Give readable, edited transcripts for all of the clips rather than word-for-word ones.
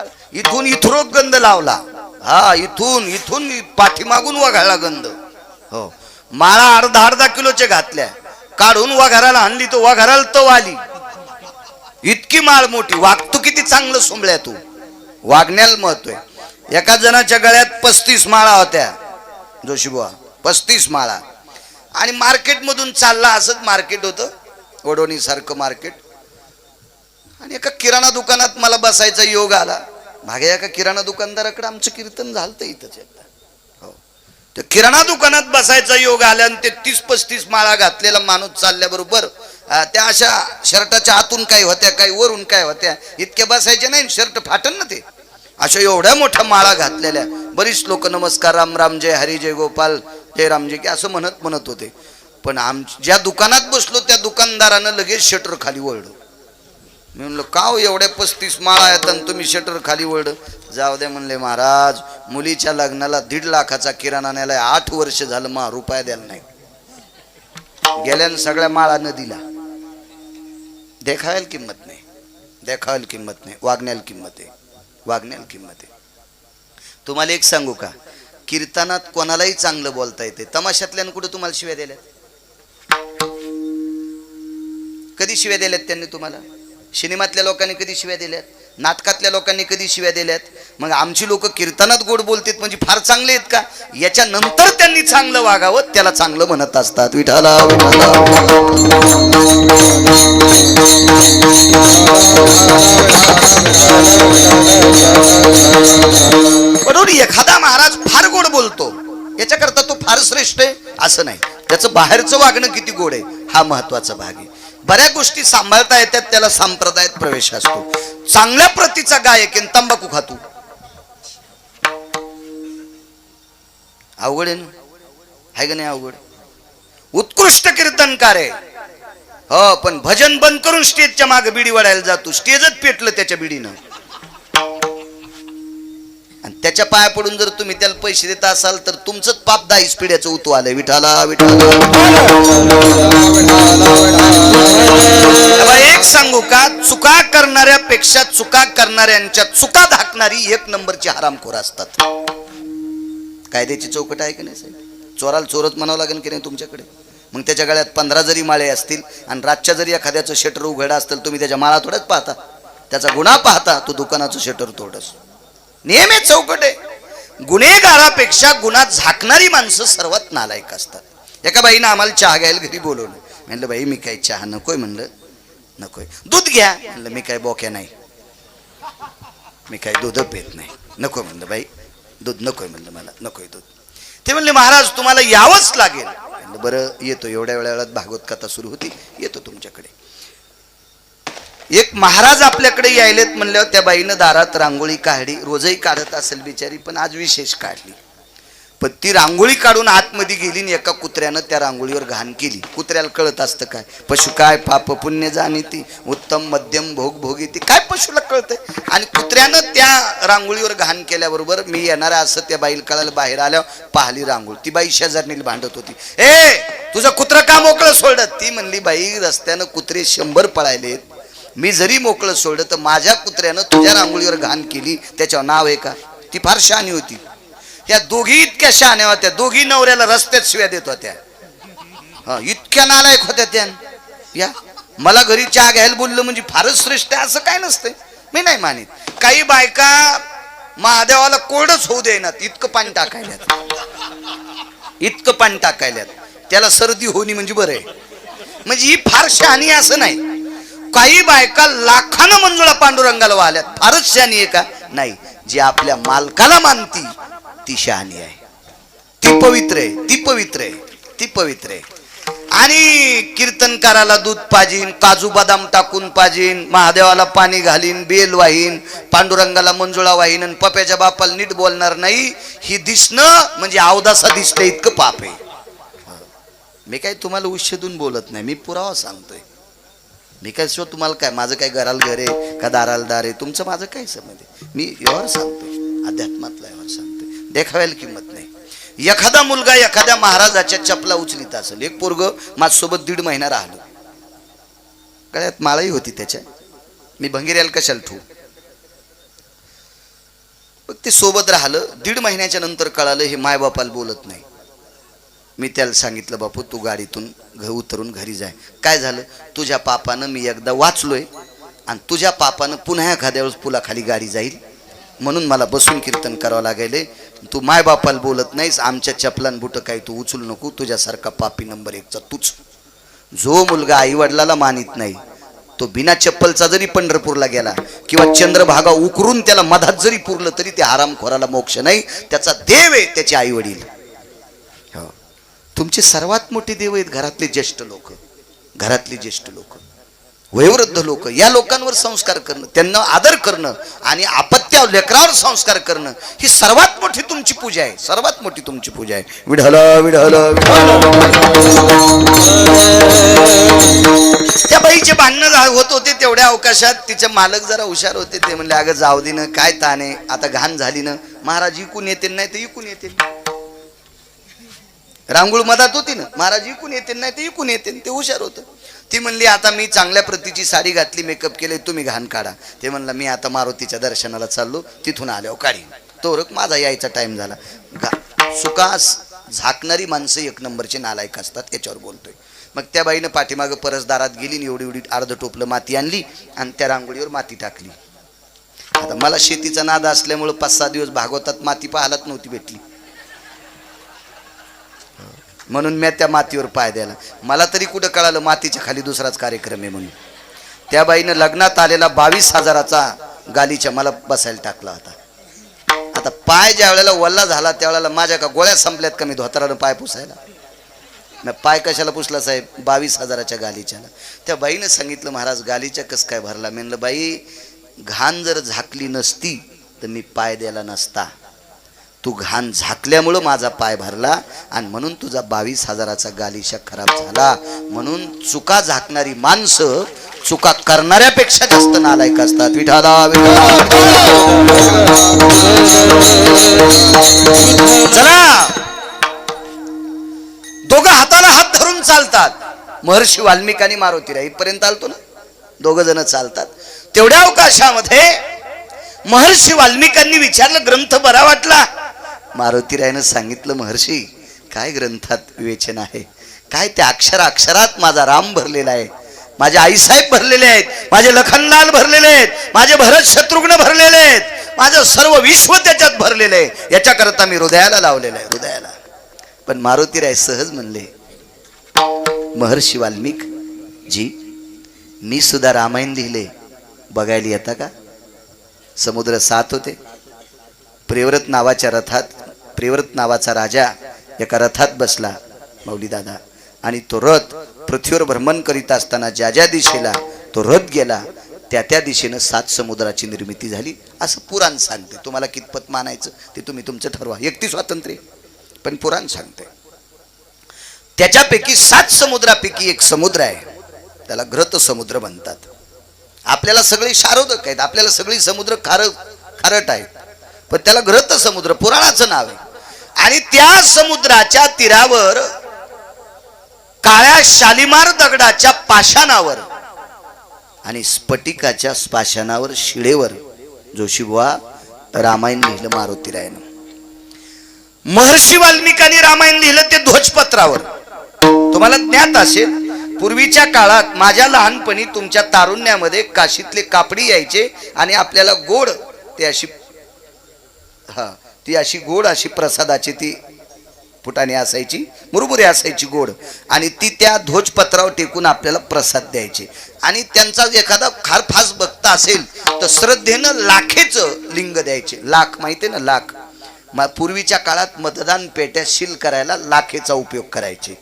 गोपाळ, इथून इथरोक गंध लावला. हा, इथून इथून पाठीमागून वघाळला गंध. हो, माळा अर्धा अर्धा किलोचे घातल्या, काढून वघाराला आणली, तो वघाराला तो आली. इतकी माळ मोठी. वागतो किती चांगलं सोंबळ्या तू, वागण्याला महत्व आहे. एका जणाच्या गळ्यात 35 माळा होत्या जोशीबुवा, 35 माळा. आणि मार्केट मधून चालला, असंच मार्केट होतं वडोणी सारखं मार्केट. आणि एका किराणा दुकानात मला बसायचा योग आला. मागे एका किराणा दुकानदाराकडे आमचं कीर्तन झालं इथंच एकदा. हो, त्या किराणा दुकानात बसायचा योग आला आणि ते 30-35 माळा घातलेला माणूस चालल्याबरोबर त्या अशा शर्टाच्या आतून काय होत्या, काही वरून काय होत्या, इतक्या बसायच्या नाही, शर्ट फाटन ना ते. अशा एवढ्या मोठ्या माळा घातलेल्या. बरीच लोक नमस्कार, राम राम, जय हरी, जय गोपाल, जय रामजी की असं म्हणत होते. पण ज्या दुकानात बसलो त्या दुकानदारानं लगेच शटर खाली वळलं. मी म्हणलं का हो, एवढ्या 35 माळा आहेत आणि तुम्ही शटर खाली वळलं? जाऊ द्या म्हणले महाराज, मुलीच्या लग्नाला 1.5 लाखाचा किराणा न्यायला 8 वर्ष झालं, रुपया द्यायला नाही. गेल्यानं सगळ्या माळा नदीला. देखायला किंमत नाही, देखायला किंमत नाही, वागण्याला किंमत आहे, वागण्याला किंमत आहे. तुम्हाला एक सांगू का, कीर्तनात कोणालाही चांगलं बोलता येते. तमाशातल्यानं कुठं तुम्हाला शिव्या दिल्यात? कधी शिव्या दिल्यात त्यांनी तुम्हाला? सिनेमातल्या लोकांनी कधी शिव्या दिल्यात? नाटकातल्या लोकांनी कधी शिव्या दिल्यात? मग आमची लोक कीर्तनात गोड बोलतात म्हणजे फार चांगले आहेत का? याच्या नंतर त्यांनी चांगलं वागावं, त्याला चांगलं म्हणत असतात. विठाला बरोबर. एखादा महाराज फार गोड बोलतो याच्याकरता तो फार श्रेष्ठ आहे असं नाही. त्याचं बाहेरचं वागणं किती गोड आहे हा महत्वाचा भाग आहे. बऱ्याच गोष्टी सांभाळता येतात, त्याला संप्रदायात प्रवेश असतो. चांगल्या प्रतीचा गायक आहे, तंबाखू खातो, अवघड आहे ना? आहे का नाही अवघड? उत्कृष्ट कीर्तनकार आहे, हो, पण भजन बंद करून स्टेजच्या मागे बिडी वाढायला जातो. स्टेजच पेटलं त्याच्या बिडीनं. आणि त्याच्या पाया पडून जर तुम्ही त्याला पैसे देता असाल तर तुमचंच पाप 10 पिढ्याचं उतू आलंय. विठाला विठाला. एक सांगू का, चुका करणाऱ्यापेक्षा चुका करणाऱ्यांच्या चुका धाकणारी 1 नंबरची हरामखोर असतात. कायद्याची चौकट आहे की नाही साहेब? चोराला चोरच म्हणावं लागेल की नाही तुमच्याकडे? मग त्याच्या गळ्यात 15 जरी माळे असतील आणि रातच्या जरी एखाद्याचं शटर उघडा असतील, तुम्ही त्याच्या माळा थोड्याच पाहता, त्याचा गुन्हा पाहता, तो दुकानाचं शटर तोडस. नेहमी चौकट आहे. गुन्हेगारापेक्षा गुन्हा झाकणारी माणसं सर्वात नालायक असतात. एका बाईनं आम्हाला चहा घ्यायला घरी बोलवलं. म्हणलं बाई मी काही चहा नकोय. म्हणलं नकोय. दूध घ्या. म्हणलं मी काय बोक्या नाही, मी काय दूध पेत नाही. नको म्हणलं बाई दूध नकोय. म्हणलं मला नकोय दूध. ते म्हणले महाराज तुम्हाला यावंच लागेल. म्हणलं बरं येतो. एवढ्या वेळात भागवत कथा सुरू होती, येतो तुमच्याकडे. एक महाराज आपल्याकडे यायलेत म्हणल्यावर त्या बाईनं दारात रांगोळी काढली. रोजही काढत असेल बिचारी, पण आज विशेष काढली. पण ती रांगोळी काढून आतमध्ये गेली आणि एका कुत्र्यानं त्या रांगोळीवर घाण केली. कुत्र्याला कळत असतं काय? पशु काय पाप पुण्य जाणीती, उत्तम मध्यम भोग भोगीती, काय पशुला कळतंय? आणि कुत्र्यानं त्या रांगोळीवर घाण केल्याबरोबर मी येणार असं त्या बाईला कळालं. बाहेर आल्यावर पाहिली रांगोळी. ती बाई शेजारणीला भांडत होती. ए तुझं कुत्रं का मोकळं सोडत? ती म्हणली बाई रस्त्यानं कुत्रे 100 पळायलेत, मी जरी मोकळं सोडलं तर माझ्या कुत्र्यानं तुझ्या रांगोळीवर घाण केली, त्याच्यावर नाव आहे का? ती फार शहाणी होती. त्या दोघी इतक्या शहाण्या होत्या, दोघी नवऱ्याला रस्त्यात शिव्या देत होत्या. इतक्या नालायक होत्या त्या. या मला घरी चहा घ्यायला बोललं म्हणजे फारच श्रेष्ठ आहे असं काय नसतंय. मी नाही मानित. काही बायका महादेवाला कोरडच होऊ देणार इतकं पाणी टाकायल्यात, इतकं पाणी टाकायल्यात. त्याला सर्दी होणी म्हणजे बरं आहे. म्हणजे ही फार शहाणी असं नाही. काही बायका लाखानं मंजुळा पांडुरंगाला वाहल्यात. फारच शहाणी आहे का? नाही. जी आपल्या मालकाला मानती ती शहाणी आहे, ती पवित्र आहे, ती पवित्र आहे, ती पवित्र आहे. आणि कीर्तनकाराला दूध पाजीन, काजू बदाम टाकून पाजीन, महादेवाला पाणी घालीन, बेल वाहीन, पांडुरंगाला मंजुळा वाहीन आणि पप्याच्या बापाला नीट बोलणार नाही, ही दिसणं म्हणजे अवदासा दिसलं इतकं पाप आहे. मी काय तुम्हाला उच्छेदून बोलत नाही, मी पुरावा सांगतोय. मी काय सो तुम्हाला काय माझं काय घराला घर आहे का दाराला दार आहे तुमचं माझं काय संबंध आहे? मी यावर सांगतोय, अध्यात्मातला यावर सांगतोय. देखाव्याला किंमत नाही. एखादा मुलगा एखाद्या महाराजाच्या चपला उचलीत असेल. एक पोरग माझ्यासोबत 1.5 महिना राहिलो. गळ्यात माळाही होती त्याच्या. मी भंगेऱ्याला कशाला ठेवू? मग ते सोबत राहिलं. 1.5 महिन्याच्या नंतर कळालं हे मायबापाला बोलत नाही. मी त्याला सांगितलं, बापू तू गाडीतून उतरून घरी जाय. काय झालं, तुझ्या पापानं मी एकदा वाचलोय आणि तुझ्या पापानं पुन्हा एखाद्या वेळेस पुलाखाली गाडी जाईल, म्हणून मला बसून कीर्तन करावं लागेल. तू मायबापाला बोलत नाहीस, आमच्या चपलान बुट काही तू उचलू नको, तुझ्यासारखा पापी नंबर 1चा तूच. जो मुलगा आई वडिलाला मानित नाही तो बिना चप्पलचा जरी पंढरपूरला गेला किंवा चंद्रभागा उकरून त्याला मधात जरी पुरलं तरी ते हरामखोराला मोक्ष नाही. त्याचा देव आहे त्याचे आई वडील. तुमचे सर्वात मोठे देव आहेत घरातले ज्येष्ठ लोक, घरातले ज्येष्ठ लोक, वयोवृद्ध लोक. या लोकांवर संस्कार करणं, त्यांना आदर करणं आणि अपत्या लेकरावर संस्कार करणं ही सर्वात मोठी तुमची पूजा आहे, सर्वात मोठी तुमची पूजा आहे. विठ्ठल विठ्ठल त्या बाईचे भांडणं होत होते तेवढ्या अवकाशात. तिचे मालक जरा हुशार होते. ते म्हणले, अगं जाऊ दे ना, काय ताने, आता घाण झाली ना, महाराज इकून येते नाही तर इकून येते. रांगोळ मधात होती ना, महाराज इकून येते नाही तर इकून येते. ते हुशार होतं. ती म्हणली, आता मी चांगल्या प्रतीची साडी घातली, मेकअप केले, तुम्ही घाण काढा. ते म्हणलं, मी आता मारुतीच्या दर्शनाला चाललो, तिथून आल्यावर काढी. तोरक माझा यायचा टाइम झाला. सुकास झाकणारी माणसं 1 नंबरचे नालायक असतात, याच्यावर बोलतोय. मग त्या बाईनं पाठीमागं परसदारात गेली, एवढी एवढी अर्ध टोपलं माती आणली आणि त्या रांगोळीवर माती टाकली. आता मला शेतीचा नाद असल्यामुळं 5-6 दिवस भागवतात माती पाहायलाच नव्हती भेटली, म्हणून मी त्या मातीवर पाय द्यायला. मला तरी कुठं कळालं मातीच्या खाली दुसराच कार्यक्रम आहे म्हणून. त्या बाईनं लग्नात आलेला 22,000चा गालीच्या मला बसायला टाकला होता. आता पाय ज्या वेळेला वल्ला झाला त्यावेळेला माझ्या का गोळ्या संपल्यात का मी धोतरानं पाय पुसायला. मी पाय कशाला पुसला साहेब, 22,000च्या गालीच्याला. त्या बाईनं सांगितलं, महाराज गालीच्या कस काय भरला. म्हणलं, बाई घाण जर झाकली नसती तर मी पाय द्यायला नसता. तू घाण झाकल्यामुळं माझा पाय भरला आणि म्हणून तुझा 22,000चा गालिशा खराब झाला. म्हणून चुका झाकणारी माणसं चुका करणाऱ्यापेक्षा जास्त नालायक असतात. विठाला चला, दोघं हाताला हात धरून चालतात. महर्षी वाल्मिक आणि मारुतीराय इथपर्यंत आलतो ना, दोघं जण चालतात. तेवढ्या अवकाशामध्ये महर्षी वाल्मिकांनी विचारलं, ग्रंथ बरा वाटला. मारुतीरायनं सांगितलं, महर्षी काय ग्रंथात विवेचन आहे, काय त्या अक्षरात माझा राम भरलेला आहे, माझे आईसाहेब भरलेले आहेत, माझे लखनलाल भरलेले आहेत, माझे भरत शत्रुघ्न भरलेले आहेत, माझं सर्व विश्व त्याच्यात भरलेलं आहे. याच्याकरता मी हृदयाला लावलेलं आहे, हृदयाला. पण मारुतीराय सहज म्हणले, महर्षी वाल्मिक जी, मी सुद्धा रामायण लिहिले, बघायला येता का. समुद्र 7 होते. प्रियव्रत नावाच्या रथात, प्रियव्रत नावाचा राजा एका रथात बसला माऊली दादा, आणि तो रथ पृथ्वीवर भ्रमण करीत असताना ज्या ज्या दिशेला तो रथ गेला त्या त्या दिशेनं 7 समुद्राची निर्मिती झाली, असं पुराण सांगते. तुम्हाला कितपत मानायचं ते तुम्ही तुमचं ठरवा, व्यक्ती स्वातंत्र्य, पण पुराण सांगते. त्याच्यापैकी 7 समुद्रापैकी एक समुद्र आहे, त्याला घृत समुद्र म्हणतात. आपल्याला सगळे शारोदक आहेत, आपल्याला सगळी समुद्र खारट आहेत, पण त्याला घृत समुद्र पुराणाचं नाव आहे. आणि त्या समुद्राच्या तीरावर काळ्या शालिमार दगडाच्या पाषाणावर आणि स्फटिकाच्या पाषाणावर शिळेवर जोशीबुवा रामायण लिहिलं मारुतीरायनं. महर्षी वाल्मिकांनी रामायण लिहिलं ते ध्वजपत्रावर. तुम्हाला ज्ञात असेल, पूर्वीच्या काळात माझ्या लहानपणी तुमच्या तारुण्यामध्ये काशीतले कापडी यायचे आणि आपल्याला गोड ते अशी ती अशी गोड अशी प्रसादाची ती फुटाणे असायची, मुरमुरे असायची गोड, आणि ती त्या ध्वजपत्रावर टेकून आपल्याला प्रसाद द्यायचे. आणि त्यांचा एखादा फार फास भक्त असेल तर श्रद्धेनं लाखेचं लिंग द्यायचे. लाख माहिती आहे ना, लाख. पूर्वीच्या काळात मतदान पेट्या सील करायला लाखेचा उपयोग करायचे.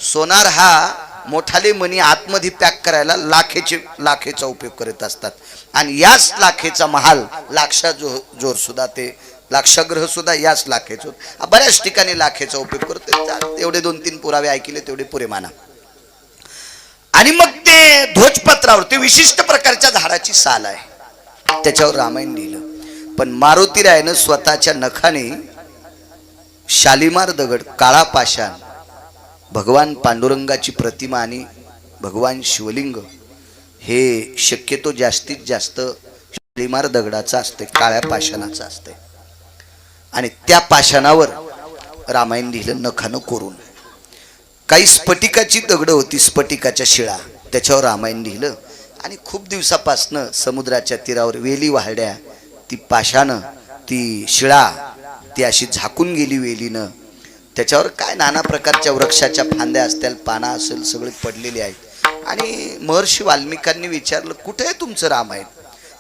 सोनार हा मोठाले मनी आतमध्ये पॅक करायला लाखेचा उपयोग करत असतात. आणि याच लाखेचा महाल, लाक्षा जोर सुद्धा, ते लाक्षाग्रह सुद्धा याच लाखेच. बऱ्याच ठिकाणी लाखेचा उपयोग करतो. एवढे 2-3 पुरावे ऐकले तेवढे पुरे माना. आणि मग ते ध्वजपत्रावर ते विशिष्ट प्रकारच्या झाडाची साल आहे, त्याच्यावर रामायण लिहिलं. पण मारुतीरायनं स्वतःच्या नखाने शालिमार दगड, काळा पाषाण, भगवान पांडुरंगाची प्रतिमा आणि भगवान शिवलिंग हे शक्यतो जास्तीत जास्त शालिमार दगडाचं असते, काळ्या पाषाणाचं असते. आणि त्या पाषाणावर रामायण लिहिलं नखानं कोरून. काही स्फटिकाची दगड होती, स्फटिकाच्या शिळा, त्याच्यावर रामायण लिहिलं. आणि खूप दिवसापासनं समुद्राच्या तीरावर वेली वाहड्या, ती पाषाणं, ती शिळा, ती अशी झाकून गेली वेलीनं. त्याच्यावर काय नाना प्रकारच्या वृक्षाच्या फांद्या असतील, पाना असेल, सगळे पडलेले आहेत. आणि महर्षी वाल्मिकांनी विचारलं, कुठे आहे तुमचं रामायण?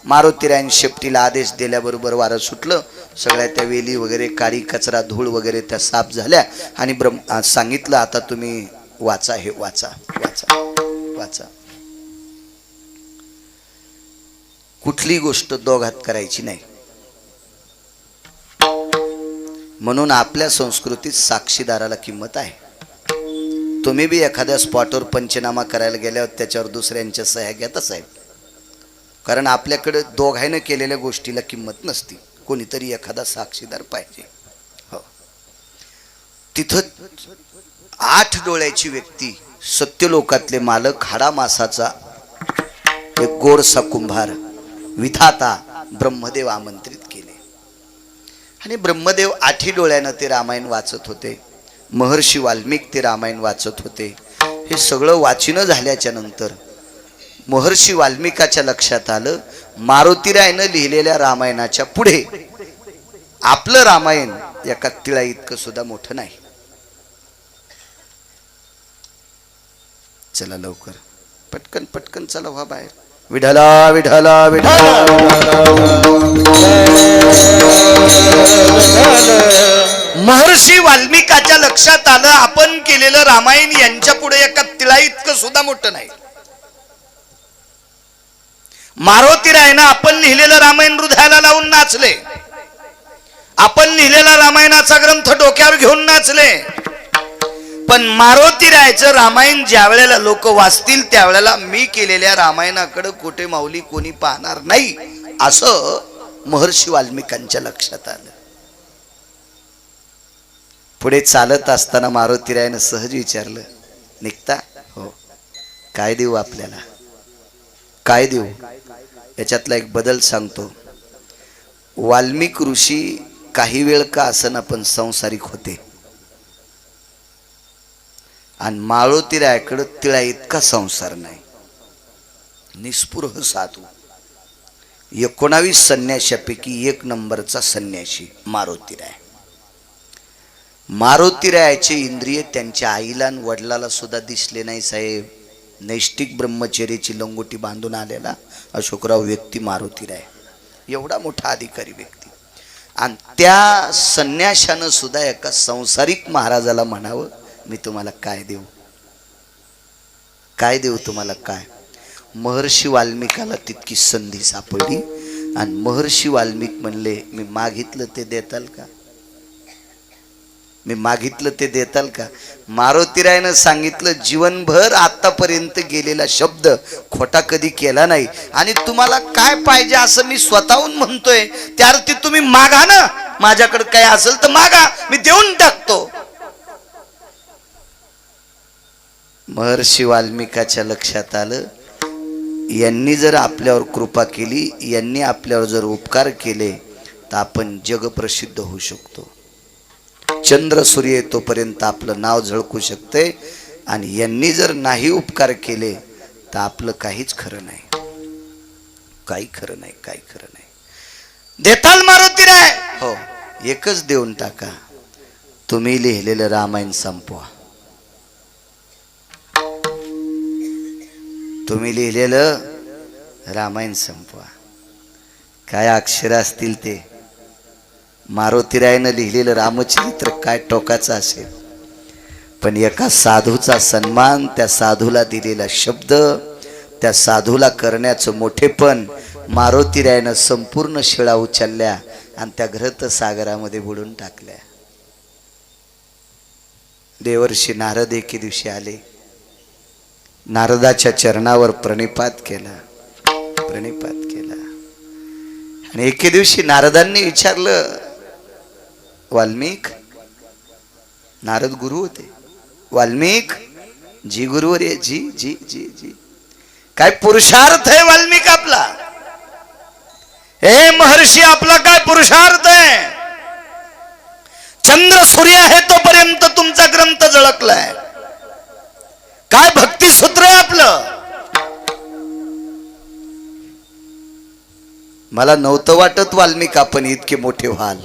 मारुतीरायन शेपटीला आदेश दिल्याबरोबर वारं सुटलं. सगळ्या त्या वेली वगैरे, काळी कचरा, धूळ वगैरे त्या साफ झाल्या. आणि सांगितलं, आता तुम्ही वाचा, हे वाचा, वाचा, वाचा. कुठली गोष्ट दोघात करायची नाही. म्हणून आपल्या संस्कृतीत साक्षीदाराला किंमत आहे. तुम्ही बी एखाद्या स्पॉटवर पंचनामा करायला गेल्यावर त्याच्यावर दुसऱ्यांच्या सह्या घेतच आहेत. कारण आपल्याकडे दोघांनी केलेल्या गोष्टीला किंमत नसती, कोणीतरी एखादा साक्षीदार पाहिजे. हो, तिथं 8 डोळ्याची व्यक्ती, सत्यलोकातले मालक, हाडा मासाचा एक गोडसा कुंभार, विधाता ब्रह्मदेव आमंत्रित केले. आणि ब्रह्मदेव 8 डोळ्यानं ते रामायण वाचत होते. महर्षी वाल्मिक ते रामायण वाचत होते. हे सगळं वाचन झाल्याच्या नंतर महर्षी वाल्मिकाच्या लक्षात आलं, मारुतीरायनं लिहिलेल्या रामायणाच्या पुढे आपलं रामायण एका तिळा इतकं सुद्धा मोठं नाही. चला लवकर, पटकन पटकन चला, व्हा बाहेर. विठला विठला विठला. महर्षी वाल्मिकाच्या लक्षात आलं, आपण केलेलं रामायण यांच्या पुढे एका तिळा इतकं सुद्धा मोठं नाही. मारुतीरायनं आपण लिहिलेलं रामायण हृदयाला लावून नाचले. आपण लिहिलेला रामायणाचा ग्रंथ डोक्यावर घेऊन नाचले. पण मारुतीरायचं रामायण ज्या वेळेला लोक वाचतील त्यावेळेला मी केलेल्या रामायणाकडे कोठे माऊली कोणी पाहणार नाही, असं महर्षी वाल्मिकांच्या लक्षात आलं. पुढे चालत असताना मारुतीरायनं सहज विचारलं, निघता? हो. काय देऊ आपल्याला, काय देऊ? याच्यातला एक बदल सांगतो. वाल्मिक ऋषी काही वेळ का असना पण संसारिक होते, आणि मारुतीरायाकडे तिळा इतका संसार नाही. निस्पृह साधू, 19 संन्याशापैकी 1 नंबरचा संन्याशी मारुतीराय. मारुतीरायाचे इंद्रिय त्यांच्या आईला आणि वडिलाला सुद्धा दिसले नाही साहेब. नैष्टिक ब्रह्मचर्याची लंगोटी बांधून आलेला अशोकराव व्यक्ती मारुतीराय, एवढा मोठा अधिकारी व्यक्ती. आणि त्या संन्याशानं सुद्धा एका संसारिक महाराजाला म्हणावं, मी तुम्हाला काय देऊ, काय देऊ तुम्हाला काय? महर्षी वाल्मिकाला तितकी संधी सापडली. आणि महर्षी वाल्मिक म्हणले, मी मागितलं ते देताल का? मी मागितलं ते देताल का? मारुतीरायनं सांगितलं, जीवनभर आतापर्यंत गेलेला शब्द खोटा कधी केला नाही, आणि तुम्हाला काय पाहिजे असं मी स्वतःहून म्हणतोय, त्या अर्थी तुम्ही मागा ना, माझ्याकडे काय असेल तर मागा, मी देऊन टाकतो. महर्षी वाल्मिकाच्या लक्षात आलं, यांनी जर आपल्यावर कृपा केली, यांनी आपल्यावर जर उपकार केले तर आपण जगप्रसिद्ध होऊ शकतो. चंद्र सूर्य तोपर्यंत आपलं नाव झळकू शकते, आणि यांनी जर नाही उपकार केले तर आपलं काहीच खरं नाही, काही खरं नाही, काही खरं नाही. देताल मारुतीराय? हो. एकच देऊन टाका, तुम्ही लिहिलेलं रामायण संपवा. तुम्ही लिहिलेलं रामायण संपवा. काय अक्षर असतील ते. मारुतीरायनं लिहिलेलं रामचरित्र काय टोकाचं असेल, पण एका साधूचा सन्मान, त्या साधूला दिलेला शब्द, त्या साधूला करण्याचं मोठेपण, मारुतीरायनं संपूर्ण शिळा उचलल्या आणि त्या घृत सागरामध्ये बुडून टाकल्या. देवर्षी नारद एके दिवशी आले, नारदाच्या चरणावर प्रणिपात केला, प्रणिपात केला. आणि एके दिवशी नारदांनी विचारलं, वाल्मिक, नारद गुरु होते, वाल्मिक जी गुरुवर आहे, जी जी जी जी काय पुरुषार्थ आहे वाल्मिक आपला? हे महर्षी आपला काय पुरुषार्थ आहे? चंद्र सूर्य आहे तोपर्यंत तुमचा ग्रंथ झळकलाय. काय भक्ती सूत्र आहे आपलं. मला नव्हतं वाटत वाल्मिक आपण इतके मोठे व्हाल.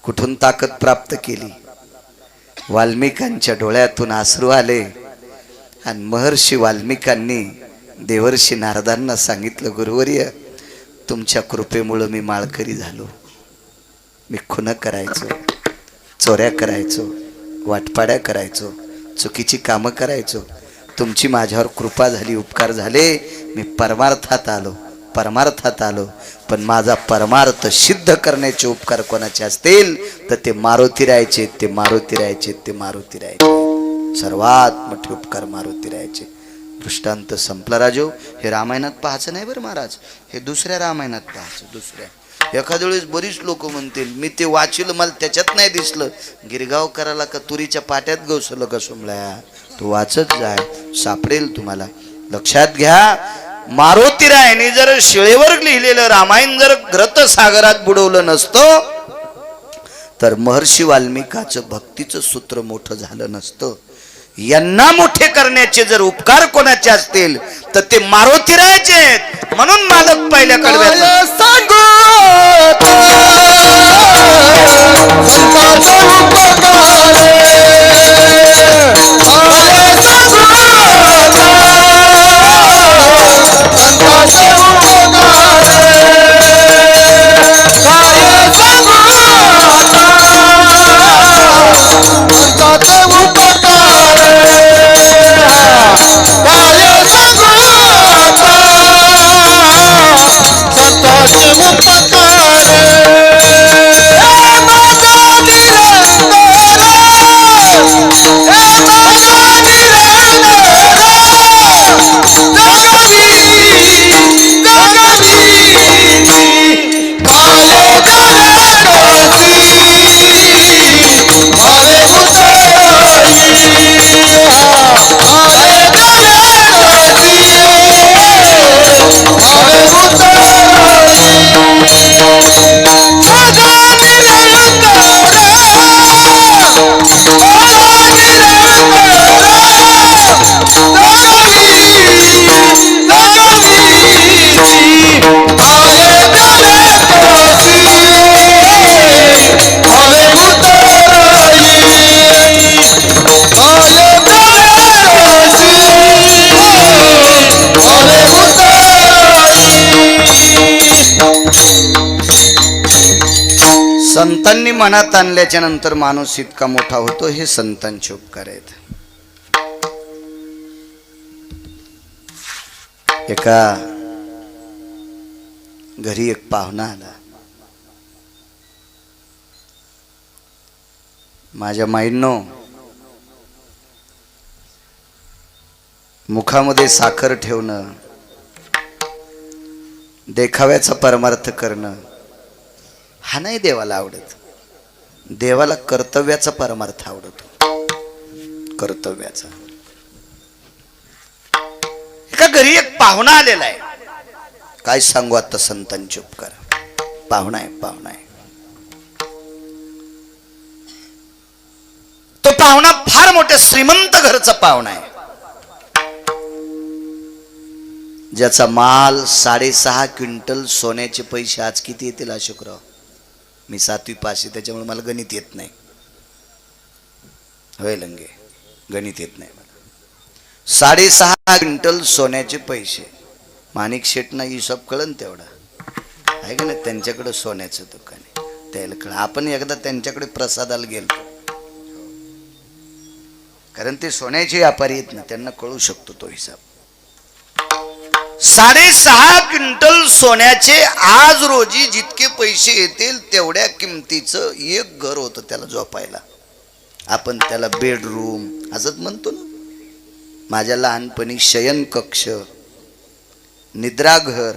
कुठून ताकद प्राप्त केली. वाल्मिकांच्या डोळ्यातून अश्रू आले आणि महर्षी वाल्मिकांनी देवर्षी नारदांना सांगितलं, गुरुवर्य तुमच्या कृपेमुळे मी माळकरी झालो. मी खुन करायचो, चोऱ्या करायचो, वाटपाड्या करायचो, चुकीची कामं करायचो. तुमची माझ्यावर कृपा झाली, उपकार झाले. मी परमार्थात आलो. पण माझा परमार्थ सिद्ध करण्याचे उपकार कोणाचे असतील तर ते मारुती राहायचे. सर्वात मोठे उपकार मारुती राहायचे. दृष्टांत संपला राजो. हे रामायणात पाहायचं नाही बरं महाराज, हे दुसऱ्या रामायणात पाहायचं. दुसऱ्या एखाद्या वेळेस बरीच लोक म्हणतील मी ते वाचिलं, मला त्याच्यात नाही दिसलं. गिरगावकराला का तुरीच्या पाट्यात गवसलं का सोमळ्या, तू वाचत जाय, सापडेल तुम्हाला. लक्षात घ्या, मारुतीरायाने जर शिळेवर लिहिलेलं रामायण जर ग्रंथ सागरात बुडवलं नसतं तर महर्षी वाल्मिकाचं भक्तीचं सूत्र मोठं झालं नसतं. यांना मोठे करण्याचे जर उपकार कोणाचे असतील तर ते मारुतीरायाचे आहेत. म्हणून मालक पहिल्या कडव्यात संतांनी मनात आणल्याच्या नंतर माणूस इतका मोठा होतो. हे संतांचे उपकार आहेत. एका घरी एक पाहुणा आला. माझ्या माईंनो, मुखामध्ये साखर ठेवणं, देखाव्याचा परमार्थ करणं हा नाही देवाला आवडत. देवाला कर्तव्याचा परमार्थ आवडतो. कर्तव्याचा. एका घरी एक पाहुणा आलेला आहे. काय सांगू आता संतांचे उपकार. पाहुणा आहे. तो पाहुणा फार मोठ्या श्रीमंत घरचा पाहुणा आहे, ज्याचा माल 6.5 क्विंटल सोन्याचे पैसे. आज किती येतील अशोकराव? मी 7वी पास आहे, त्याच्यामुळे मला गणित येत नाही. होय लंगे, गणित येत नाही मला. 6.5 क्विंटल सोन्याचे पैसे. माणिक शेटना हिशोब कळन तेवढा आहे का नाही. त्यांच्याकडे सोन्याचं दुकान आहे, त्याला कळ. आपण एकदा त्यांच्याकडे प्रसादाला गेलो, कारण ते सोन्याचे व्यापारी आहेत ना, त्यांना कळू शकतो तो हिसाब. 6.5 क्विंटल सोन्याचे आज रोजी जितके पैसे येतील तेवढ्या किमतीचं एक घर होतं त्याला झोपायला. आपण त्याला बेडरूम असंच म्हणतो ना. माझ्या लहानपणी शयन कक्ष, निद्राघर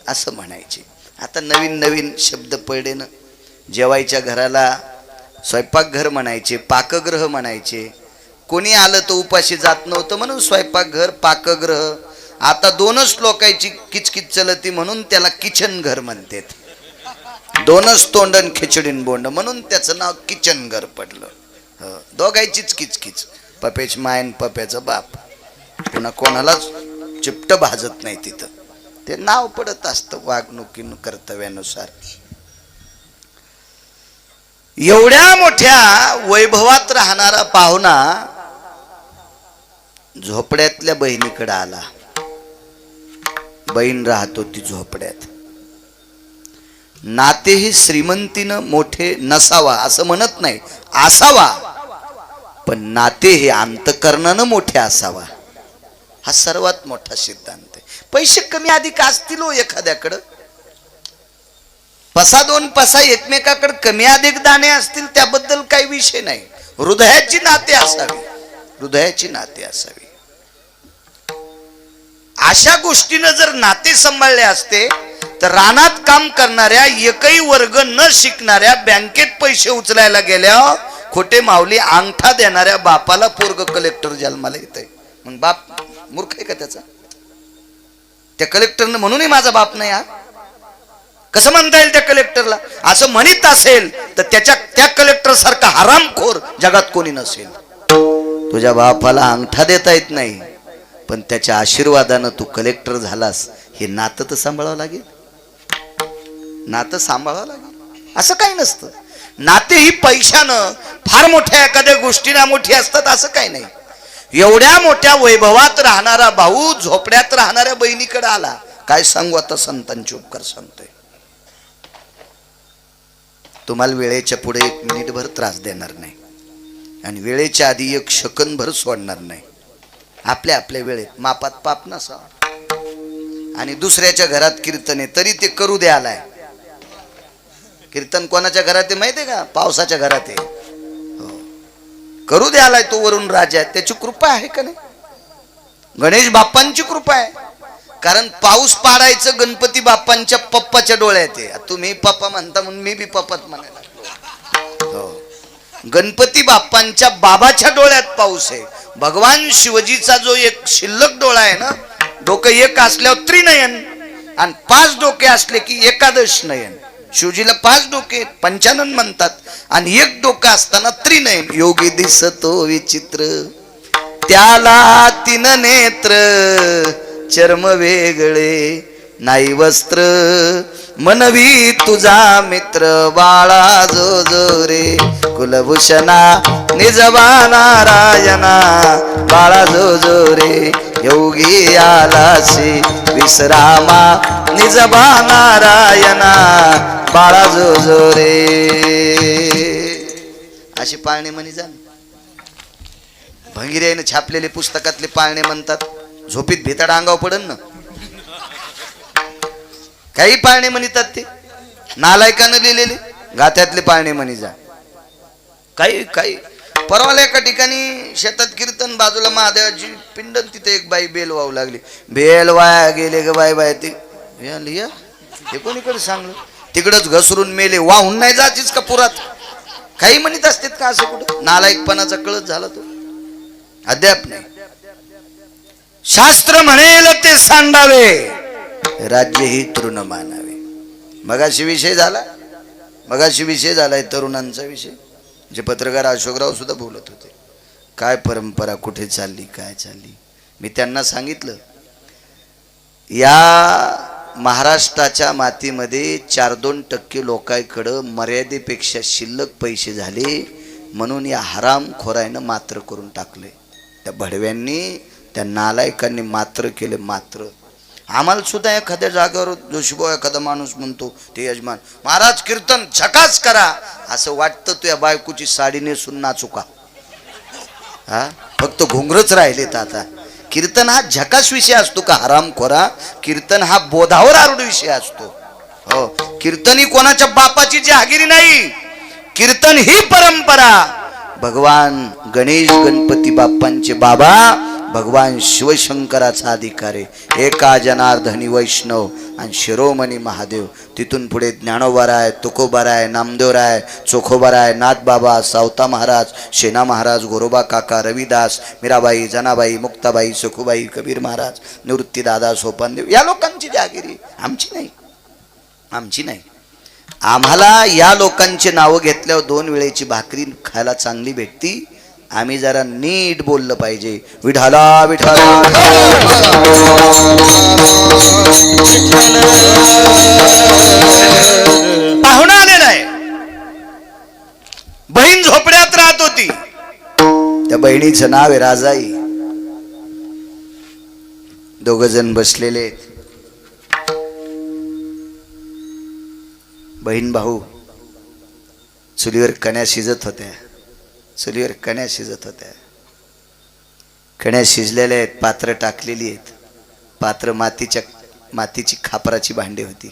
असं म्हणायचे. आता नवीन नवीन शब्द पडले ना. जेवायच्या घराला स्वयंपाकघर म्हणायचे, पाकगृह म्हणायचे. कोणी आलं तर उपाशी जात नव्हतं म्हणून स्वयंपाकघर, पाकगृह. आता 2च लोकांची किचकिच चलती म्हणून त्याला किचन घर म्हणतात. दोनच तोंडन खिचडीन बोंड म्हणून त्याचं नाव किचनगर पडलं. दोघायचीच किचकिच, पप्याची मायन पप्याचा बाप. पुन्हा कोणालाच चिपट भाजत नाही तिथं. ते नाव पडत असतं वागणुकीन कर्तव्यानुसार. एवढ्या मोठ्या वैभवात राहणारा पाहुणा झोपड्यातल्या बहिणीकडे आला. बहीण राहत होती झोपड्यात. नातेही श्रीमंतीनं मोठे नसावा असं म्हणत नाही, असावा, पण नाते हे अंतकरणानं मोठे असावा हा सर्वात मोठा सिद्धांत आहे. पैसे कमी अधिक असतील हो एखाद्याकडं, पसा दोन पसा एकमेकाकडे कमी अधिक दाणे असतील, त्याबद्दल काही विषय नाही. हृदयाची नाते असावी, हृदयाची नाते असावी. अशा गोष्टीनं जर नाते सांभाळले असते तर रानात काम करणाऱ्या एकही वर्ग न शिकणाऱ्या बँकेत पैसे उचलायला गेल्या खोटे माऊली अंगठा देणाऱ्या बापाला पोरग कलेक्टर जन्माला येत आहे. मग बाप मूर्ख आहे का त्याचा? त्या कलेक्टरनं म्हणूनही माझा बाप नाही हा कसं म्हणता येईल त्या कलेक्टरला? असं म्हणत असेल तर त्या कलेक्टर सारखा हरामखोर जगात कोणी नसेल. तुझ्या बापाला अंगठा देता येत नाही, पण त्याच्या आशीर्वादानं तू कलेक्टर झालास. हे नातं तर सांभाळावं लागेल, नातं सांभाळावं लागेल. असं काही नसतं. नाते ही पैशानं फार मोठ्या एखाद्या गोष्टीला मोठी असतात असं काही नाही. एवढ्या मोठ्या वैभवात राहणारा भाऊ झोपड्यात राहणाऱ्या बहिणीकडे आला. काय सांगू आता संतांचे उपकार सांगतोय. तुम्हाला वेळेच्या पुढे एक मिनिटभर त्रास देणार नाही आणि वेळेच्या आधी एक सेकंदभर सोडणार नाही. आपल्या आपल्या वेळेत मापात पाप नसावा. आणि दुसऱ्याच्या घरात कीर्तन आहे तरी ते करू द्या आलाय. कीर्तन कोणाच्या घरात आहे माहितीये का? पावसाच्या घरात आहे. करू द्या आलाय तो वरून राजा आहे. त्याची कृपा आहे का नाही? गणेश बाप्पांची कृपा आहे. कारण पाऊस पाडायचं गणपती बाप्पांच्या पप्पाच्या डोळ्यात आहे. तुम्ही पप्पा म्हणता म्हणून मी बी पप्पाच म्हणायला लागलो. गणपती बाप्पांच्या बाबाच्या डोळ्यात पाऊस आहे. भगवान शिवजीचा जो एक शिल्लक डोळा आहे ना, डोकं एक असल्यावर त्रिनयन आणि 5 डोके असले की एकादश नयन. शिवजीला 5 डोके पंचानन म्हणतात आणि एक डोकं असताना त्रिनयन. योगी दिसतो विचित्र त्याला 3 नेत्र, चर्म वेगळे नाही वस्त्र, मनवी तुझा मित्र बाळा जो जो रे, कुलभूषणा निजबा नारायणा बाळा जो जो रे, योगी आलासी विश्रामा निजबा नारायणा बाळा जो जो रे. अशी पाळणे म्हणी जा. भंगिऱ्याने छापलेले पुस्तकातले पाळणे म्हणतात. झोपीत भेताड अंगावर पडन ना. काही पाळणे म्हणतात ते नालायकानं लिहिलेले गात्यातले पाळणे म्हणी जा. काही काही परवाला एका ठिकाणी शेतात कीर्तन, बाजूला महादेवाची पिंडन, तिथे एक बाई बेल वाहू लागली. बेल वाया गेले ग बाई बाय. ते हे कोणीकडे सांगलं? तिकडच घसरून मेले. वाहून नाही जातीच का पुरात? काही म्हणत असतात का असं कुठं? नालायकपणाचा कळत झाला तो अद्याप नाही. शास्त्र म्हणेल ते सांडावे, राज्य ही तृण मानावे. मगाशी विषय झालाय तरुणांचा विषय, जे पत्रकार अशोकराव सुद्धा बोलत होते. काय परंपरा कुठे चालली, काय चालली. मी त्यांना सांगितलं, या महाराष्ट्राच्या मातीमध्ये 4-2% लोकांकडं मर्यादेपेक्षा शिल्लक पैसे झाले म्हणून या हरामखोरानं मात्र करून टाकले. त्या भडव्यांनी, त्या नालायकांनी मात्र केले. मात्र आम्हाला सुद्धा एखाद्या जागेवर जोशीभाऊ एखादा माणूस म्हणतो, ते यजमान महाराज कीर्तन झकास करा, असं वाटतं तुझ्या बायकोची साडी नेसून नाचू का? हा फक्त घोंगरच राहिलेत आता. कीर्तन हा झकास विषय असतो का हरामखोरा? कीर्तन हा बोधावर आरूढ विषय असतो. हो, कीर्तन ही कोणाच्या बापाची जहागिरी नाही. कीर्तन ही परंपरा भगवान गणेश गणपती बाप्पांचे बाबा भगवान शिवशंकराचा अधिकार आहे. एका जनार्दनी वैष्णव आणि शिरोमणी महादेव. तिथून पुढे ज्ञानोबाराय, तुकोबाराय, नामदेवराय, चोखोबाराय, नाथबाबा, सावता महाराज, शेना महाराज, गोरोबा काका, रविदास, मीराबाई, जनाबाई, मुक्ताबाई, सखुबाई, कबीर महाराज, निवृत्तीदादा, सोपानदेव, या लोकांची जहागिरी, आमची नाही. आमची नाही. आम्हाला या लोकांची नावं घेतल्यावर 2 वेळेची भाकरी खायला चांगली भेटती. आम्ही जरा नीट बोललं पाहिजे. विठाला विठाला पाहुणा आलेला आहे. बहीण झोपड्यात राहत होती. त्या बहिणीचं नाव आहे राजाई. 2 जण बसलेले. बहीण भाऊ चुलीवर कण्या शिजत होत्या. चुलीवर कण्या शिजत होत्या. कण्या शिजलेल्या आहेत. पात्र टाकलेली आहेत. पात्र मातीची खापराची भांडी होती.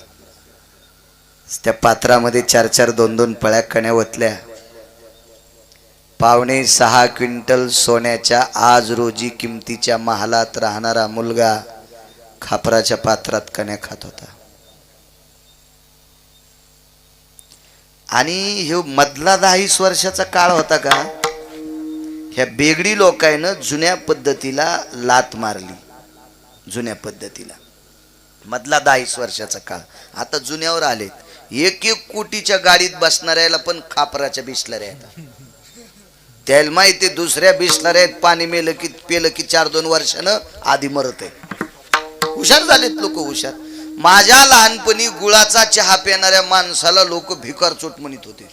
त्या पात्रामध्ये 4-4 2-2 पळ्या कण्या ओतल्या. 5.25 क्विंटल सोन्याच्या आज रोजी किमतीच्या महालात राहणारा मुलगा खापराच्या पात्रात कण्या खात होता. आणि हे मधला 10-20 वर्षाचा काळ होता का. ह्या बेगडी लोकांना जुन्या पद्धतीला लात मारली. जुन्या पद्धतीला मधला 10-20 वर्षाचा काळ. आता जुन्यावर आलेत. 1-1 कोटीच्या गाडीत बसणाऱ्याला पण खापराच्या बिस्लऱ्या आहेत. त्याला माहिती दुसऱ्या बिस्लऱ्यात पाणी पेलं की 4-2 वर्षानं आधी मरत आहे. हुशार झालेत लोक, हुशार. माझ्या लहानपणी गुळाचा चहा पिणाऱ्या माणसाला लोक भिकारचोट म्हणत होते.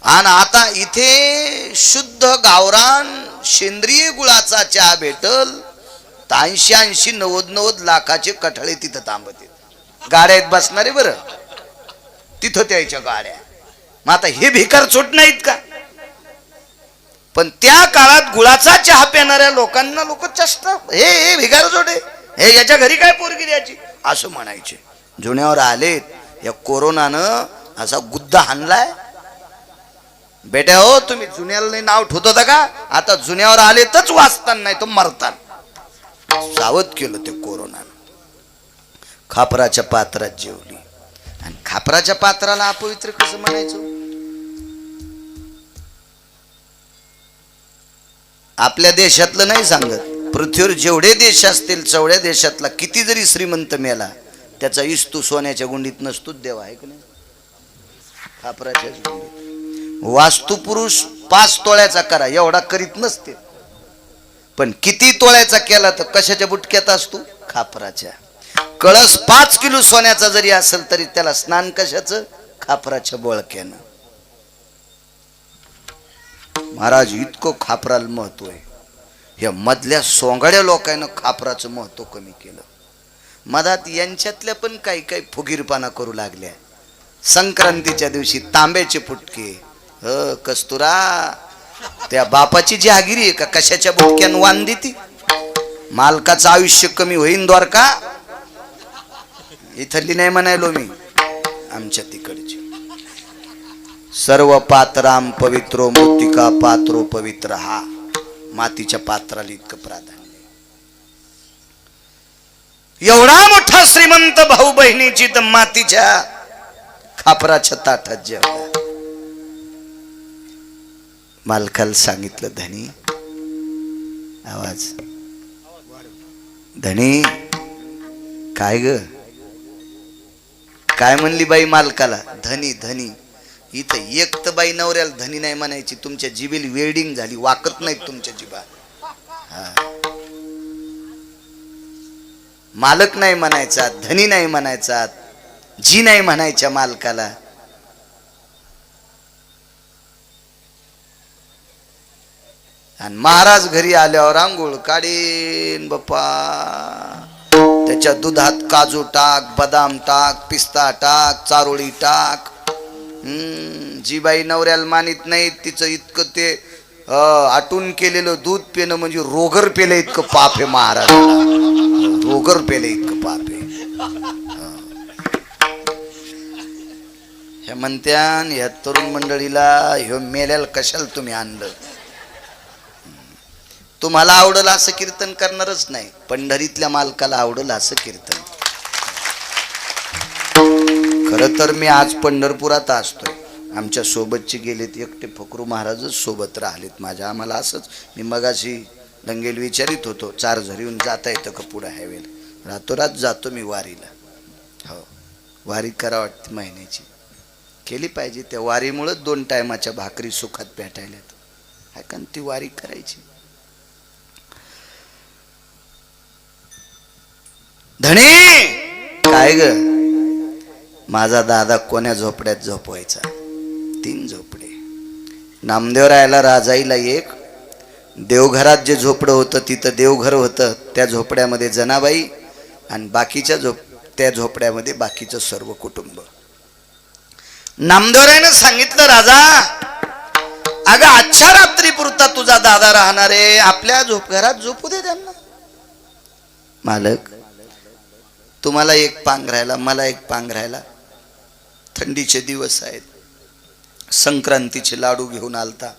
आणि आता इथे शुद्ध गावरान सेंद्रिय गुळाचा चहा भेटल. 80-90 लाखाचे कठळे तिथं थांबते. गाड्यात बसणारे बरं तिथं त्याच्या गाड्या. मग आता हे भिकारचोट नाहीत का. पण त्या काळात गुळाचा चहा पिणाऱ्या लोकांना लोक चष्ट हे भिकारचोट आहे. हे याच्या घरी काय पोरगी द्यायची असं म्हणायचे. जुन्यावर आलेत. या कोरोनानं असा गुद्दा हाणलाय. बेटा हो तुम्ही जुन्याला नाव ठेवत होता का. आता जुन्यावर आलेतच वाचताना नाही तो मरतान. सावध केलं ते कोरोनानं. खापराच्या पात्रात जेवली. आणि खापराच्या पात्राला अपवित्र कसं म्हणायचं. आपल्या देशातलं नाही सांगत. पृथ्वीवर जेवढे देश असतील तेवढ्या देशातला किती जरी श्रीमंत मेला त्याचा इस्तू सोन्याच्या गुंडीत नसतोच देवा आहे की नाही. खापराच्या गुंडीत. वास्तुपुरुष 5 तोळ्याचा करा एवढा करीत नसते. पण किती तोळ्याचा केला तर कशाच्या बुटक्यात असतो. खापराच्या. कळस 5 किलो सोन्याचा जरी असेल तरी त्याला स्नान कशाचं. खापराच्या बोळक्यानं. महाराज इतकं खापराला महत्व आहे. या मधल्या सोंगाड्या लोकांना खापराचं महत्व कमी केलं. मधात यांच्यातल्या पण काही फुगीरपणा करू लागल्या. संक्रांतीच्या दिवशी तांब्याचे फुटके. कस्तुरा त्या बापाची जहागिरी आहे का कशाच्या बुटक्यान वान देती. मालकाचं आयुष्य कमी होईन द्वारका. इथली नाही म्हणायलो मी, आमच्या तिकडची. सर्व पात्राम पवित्रो मृत्तिका पात्रो पवित्र. हा मातीच्या पात्राला इतकं प्राधान्य. एवढा मोठा श्रीमंत भाऊ बहिणीची तर मातीच्या खापराच्या ताटात जेवला. मालकाला सांगितलं धनी आवाज. धनी काय ग काय म्हणली बाई मालकाला. धनी धनी. इथं एक तर बाई नवऱ्याला धनी नाही म्हणायची. तुमच्या जिबेली वेल्डिंग झाली. वाकत नाहीत तुमच्या जिबा. मालक नाही म्हणायचा, धनी नाही म्हणायचा, जी नाही म्हणायच्या मालकाला. आणि महाराज घरी आल्यावर आंघोळ काढीन बाप्पा. त्याच्या दुधात काजू टाक, बदाम टाक, पिस्ता टाक, चारोळी टाक. जी बाई नवऱ्याला मानित नाही तिचं इतकं ते आटून केलेलं दूध पिणं म्हणजे रोगर पेलं इतकं पाप आहे महाराजाला. रोगर पेलं इतकं पाप आहे. हे म्हणत्यान ह्या तरुण मंडळीला ह्यो मेल्याला कशाला तुम्ही आणलं. तुम्हाला आवडलं असं कीर्तन करणारच नाही. पंढरीतल्या मालकाला आवडलं असं कीर्तन. खरं तर मी आज पंढरपुरात असतोय. आमच्या सोबतचे गेलेत एकटे फकरू महाराजच सोबत राहिलेत माझ्या. आम्हाला असंच मी मगाशी दंगेल विचारित होतो 4 झरीहून जाता येतं का पुढे हायवेला. रातोरात जातो मी वारीला. हो वारी करा वाटते महिन्याची, केली पाहिजे. त्या वारीमुळेच 2 टायमाच्या भाकरी सुखात भेटायल्यात. हाय का ती वारी करायची. धणे काय ग, माझा दादा कोण्या झोपड्यात झोपवायचा? 3 झोपडे. नामदेवरायाला राजाईला 1, देवघरात जे झोपडं होतं तिथं देवघर होतं, त्या झोपड्यामध्ये जनाबाई आणि बाकीच्या त्या झोपड्यामध्ये बाकीचं सर्व कुटुंब. नामदेवरायानं सांगितलं, राजा अगं आजच्या रात्री पुरता तुझा दादा राहणार आहे, आपल्या घरात झोपू दे त्यांना. मालक तुम्हाला 1 पांघरायला, मला 1 पांघरायला. थंडीचे दिवस आहेत, संक्रांतीचे लाडू घेऊन आलता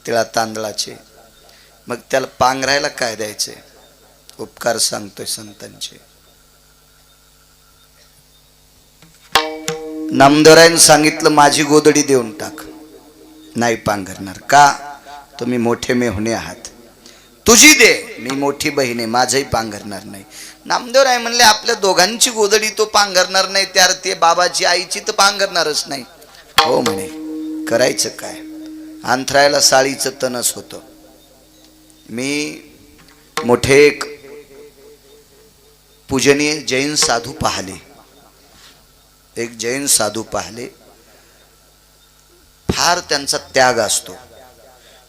तिळा तांदळाचे, मग त्याला पांघरायला काय द्यायचे? उपकार सांगतोय संतांचे. नामदेवरायानं सांगितलं, माझी गोदडी देऊन टाक. नाही पांघरणार. का? तुम्ही मोठे मेहुणे आहात. तुझी दे, मी मोठी बहीण आहे, माझंही पांघरणार नाही. नामदेवराय म्हणले, आपल्या दोघांची गोदडी तो पांघरणार नाही, त्यार ते बाबाची आईची तर पांघरणारच नाही. हो म्हणे, करायचं काय? अंथरायला साळीचं तणस होतं. मी मोठे एक पूजनीय जैन साधू पाहिले, एक जैन साधू पाहिले. फार त्यांचा त्याग असतो.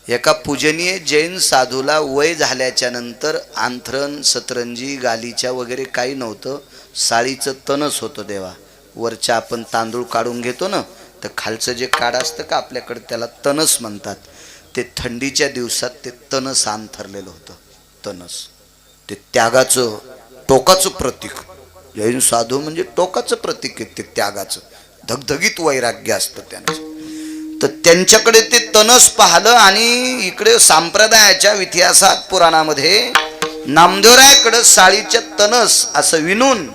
एका पूजनीय जैन साधूला वय झाल्याच्या नंतर आंथरण सतरंजी गालीच्या वगैरे काही नव्हतं, साळीचं तणस होतं. देवा वरच्या आपण तांदूळ काढून घेतो ना, तर खालचं जे काड असतं का आपल्याकडे, त्याला तणस म्हणतात. ते थंडीच्या दिवसात ते तणस अंथरलेलं होतं. तणस ते त्यागाचं टोकाचं प्रतीक. जैन साधू म्हणजे टोकाचं प्रतीक आहे ते त्यागाचं. धगधगीत वैराग्य असतं त्यांचं. तर त्यांच्याकडे ते तणस पाहिलं आणि इकडे संप्रदायाच्या इतिहासात पुराणामध्ये नामदेवरायाकडे साळीच्या तणस असं विणून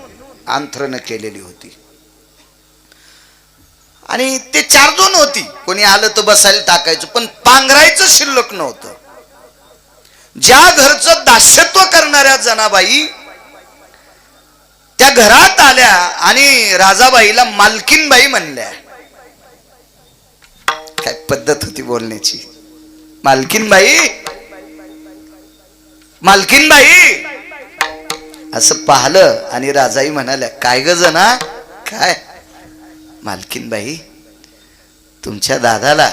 अंथरण केलेली होती. आणि ते 4 जण होती, कोणी आलं तर बसायला टाकायचं, पण पांघरायचं शिल्लक नव्हतं. ज्या घरचं दास्यत्व करणाऱ्या जनाबाई त्या घरात आल्या आणि राजाबाईला मालकीनबाई म्हणल्या. काय पद्धत होती बोलण्याची. मालकीनबाई, मालकीनबाई असं पाहिलं आणि राजाई म्हणाल्या, काय ग जना काय? मालकीनबाई, तुमच्या दादाला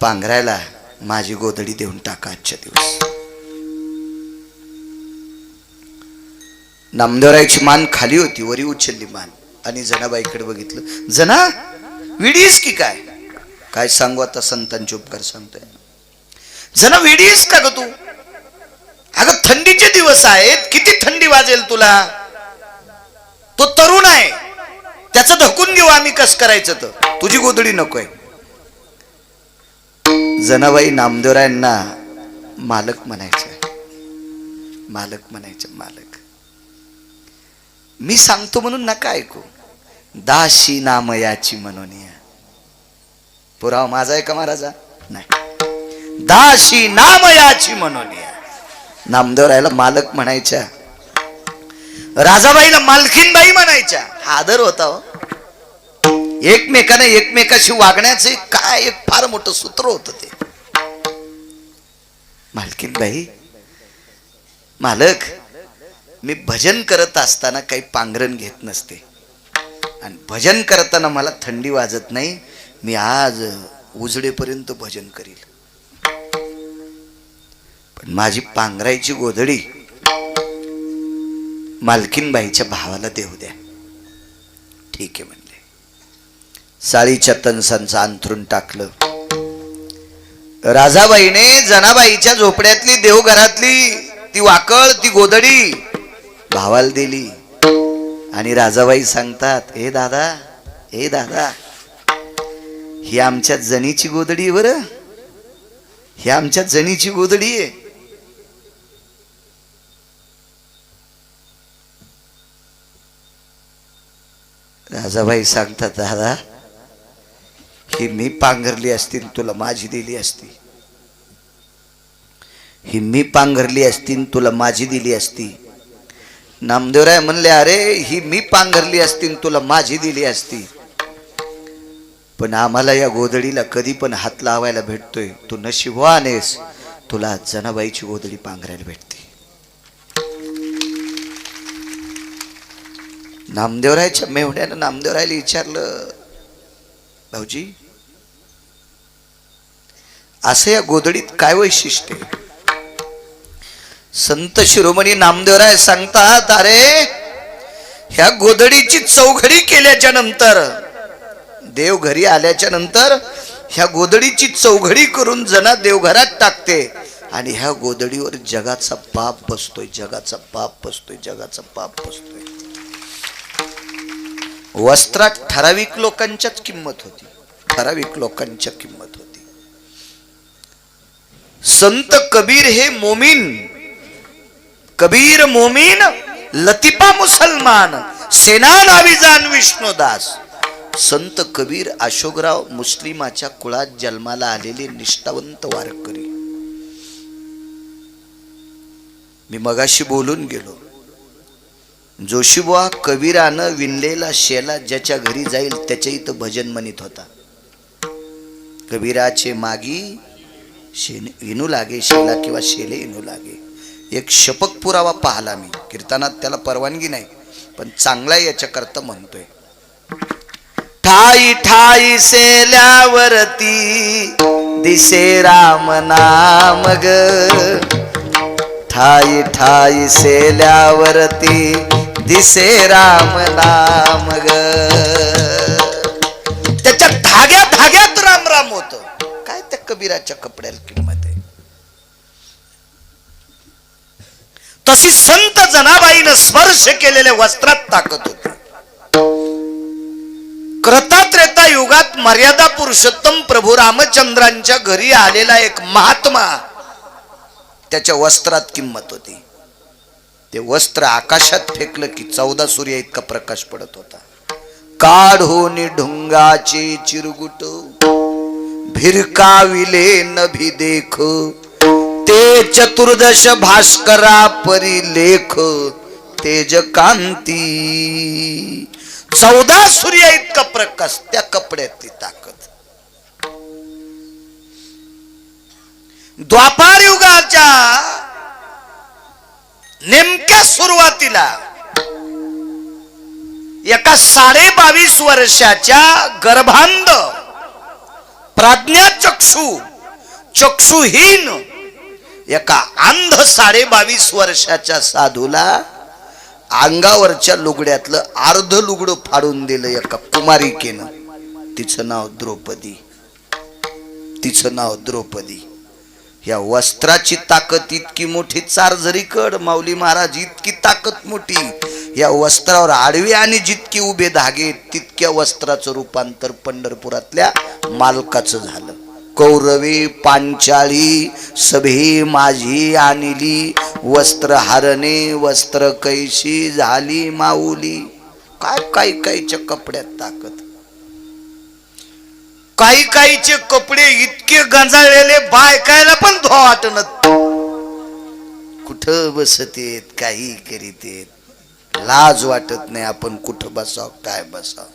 पांघरायला माझी गोदडी देऊन टाका आजच्या दिवस. नामदेवरायाची मान खाली होती, वरी उचलली मान आणि जनाबाईकडे बघितलं. जना विडीस की काय? काय सांगू आता, संतांचे उपकार सांगतोय. जना विडीस का ग तू? अगं थंडीचे दिवस आहेत, किती थंडी वाजेल तुला? तो तरुण आहे, त्याचं धकून घेऊ आम्ही, कस करायचं? तर तुझी गोदडी नकोय. जनाबाई नामदेवरायांना मालक म्हणायचं, मालक म्हणायचं, मालक. मी सांगतो म्हणून नका ऐकू. दाशी नामयाची म्हणून या. पुरावा माझा आहे का महाराजा? नाही. दाशी नामयाची म्हणून या. नामदेवरायला मालक म्हणायच्या, राजाबाईला मालकीनबाई म्हणायच्या. हा आदर होता हो. एकमेकाने एकमेकाशी वागण्याचे काय एक फार मोठं सूत्र होतं ते. मालकीनबाई, मालक, मी भजन करत असताना काही पांघरण घेत नसते आणि भजन करताना मला थंडी वाजत नाही. मी आज उजडेपर्यंत भजन करील, पण माझी पांघरायची गोधडी मालकीनबाईच्या भावाला देऊ द्या. ठीक आहे म्हणले. साळीच्या तणसांचं अंथरून टाकलं. राजाबाईने जनाबाईच्या झोपड्यातली देवघरातली ती वाकळ, ती गोधडी भावाला दिली. आणि राजाबाई सांगतात, हे दादा, हे दादा, ही आमच्या जनीची गोधडी आहे बरं, ही आमच्या जनीची गोधडी आहे. राजाबाई सांगतात, दादा, ही मी पांघरली असती तुला माझी दिली असती. ही मी पांघरली असती तुला माझी दिली असती. नामदेवराय म्हणले, अरे ही मी पांघरली असती तुला माझी दिली असती, पण आम्हाला या गोधडीला कधी पण हात लावायला भेटतोय, तू नशिबवान आहेस, तुला जनाबाईची गोधडी पांघरायला भेटते. नामदेवरायच्या मेवण्यानं नामदेवरायला विचारलं, भाऊजी असं या गोधडीत काय वैशिष्ट्य? संत शिरोमणी नामदेवराय सांगतात, अरे ह्या गोधडीची चौघडी केल्याच्या नंतर, देव घरी आल्याच्या नंतर ह्या गोधडीची चौघडी करून जना देवघरात टाकते आणि ह्या गोधडीवर जगाचा पाप बसतोय, जगाचा पाप बसतोय, जगाचा पाप बसतोय. वस्त्रात ठराविक लोकांच्याच किंमत होती, ठराविक लोकांच्या किंमत होती. संत कबीर हे मोमीन, कबीर मोमीन, लतिफा मुसलमान, सेना नाविजान विष्णुदास. संत कबीर अशोकराव मुस्लिमाच्या कुळात जन्माला आलेले निष्ठावंत वारकरी. मी मगाशी बोलून गेलो, जोशीबुवा कबीरानं विणलेला शेला ज्याच्या घरी जाईल त्याच्या इथं भजन म्हणत होता. कबीराचे मागी विणू लागे शेला किंवा शेले विणू लागे. एक शपक पुरावा पाहला मी, कीर्तनात त्याला परवानगी नाही पण चांगला याच्या करता म्हणतोय. ठाई ठाई सेल्यावरती दिसे राम नाम ग, ठाई ठाई सेल्यावरती दिसे राम नाम ग. त्याच्या धाग्या धाग्यात राम राम होत. काय त्या कबीराच्या कपड्याला किंमत आहे. तशी संत जनाबाईनं स्पर्श केलेल्या वस्त्रात ताकद होती. कृता युगात मर्यादा पुरुषोत्तम प्रभू रामचंद्रांच्या घरी आलेला एक महात्मा, त्याच्या वस्त्रात किंमत होती. ते वस्त्र आकाशात फेकलं की 14 सूर्य इतका प्रकाश पडत होता. काढून ढुंगाचे चिरगुट भिरकाविले नभी देख, ते चतुर्दश भास्करा परी लेख तेज कांती. 14 सूर्य इतका प्रकाश त्या कपड्यातली ताकद. द्वापार युगाच्या नेमक्या सुरुवातीला एका 22.5 वर्षाच्या गर्भांध प्राज्ञाचक्षु चक्षुहीन एका अंध 22.5 वर्षाच्या साधूला अंगावरच्या लुगड्यातलं अर्ध लुगडं फाडून दिलं एका कुमारिकेनं. तिचं नाव द्रौपदी, तिचं नाव द्रौपदी. या वस्त्राची ताकद इतकी मोठी, चार जरी कड माऊली महाराज इतकी ताकद मोठी. या वस्त्रावर आडवे आणि जितके उभे धागे तितक्या वस्त्राचं रूपांतर पंढरपुरातल्या मालकाचं झालं. कौरवे पांचाळी सभे माझी आणली, वस्त्र हारणे वस्त्र कैशी झाली माऊली. काय काय कायच्या कपड्यात ताकद. काही काहीचे कपडे इतके गंजाळलेले बायकायला पण धुवा वाटत. कुठं बसतेत, काही करीतेत, लाज वाटत नाही आपण कुठं बसाव काय बसाव.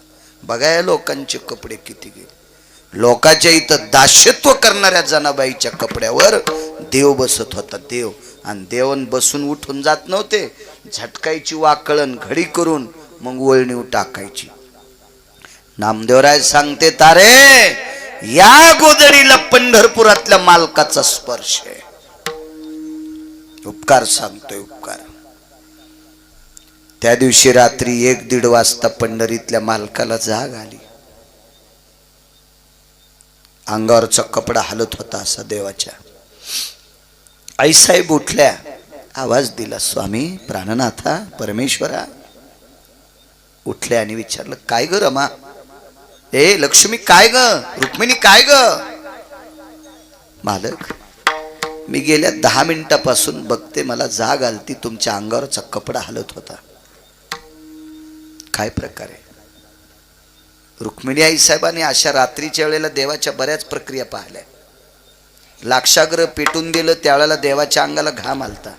बघाय लोकांचे कपडे किती गेले. लोकांच्या इथं दास्यत्व करणाऱ्या जनाबाईच्या कपड्यावर देव बसत होता, देव. आणि देवन बसून उठून जात नव्हते, झटकायची वाकळण घडी करून मग वळणी टाकायची. नामदेवराय सांगते, तारे या गोधडीला पंढरपुरातल्या मालकाचा स्पर्श आहे. उपकार सांगतोय उपकार. त्या दिवशी रात्री 1-1:30 वाजता पंढरीतल्या मालकाला जाग आली. अंगावरचा कपडा हलत होता असा देवाच्या. आईसाहेब उठल्या, आवाज दिला, स्वामी प्राणनाथा परमेश्वरा. उठल्या आणि विचारलं, काय ग रमा? ए लक्ष्मी काय ग? रुक्मिणी काय ग? मालक मी गेल्या 10 मिनिटापासून बघते, मला जाग आलती, तुमच्या अंगावरचा कपडा हलत होता. काय प्रकार आहे? रुक्मिणी आई साहेबांनी अशा रात्रीच्या वेळेला देवाच्या बऱ्याच प्रक्रिया पाहिल्या. लाक्षाग्रह पेटून दिलं त्यावेळेला देवाच्या अंगाला घाम आलता.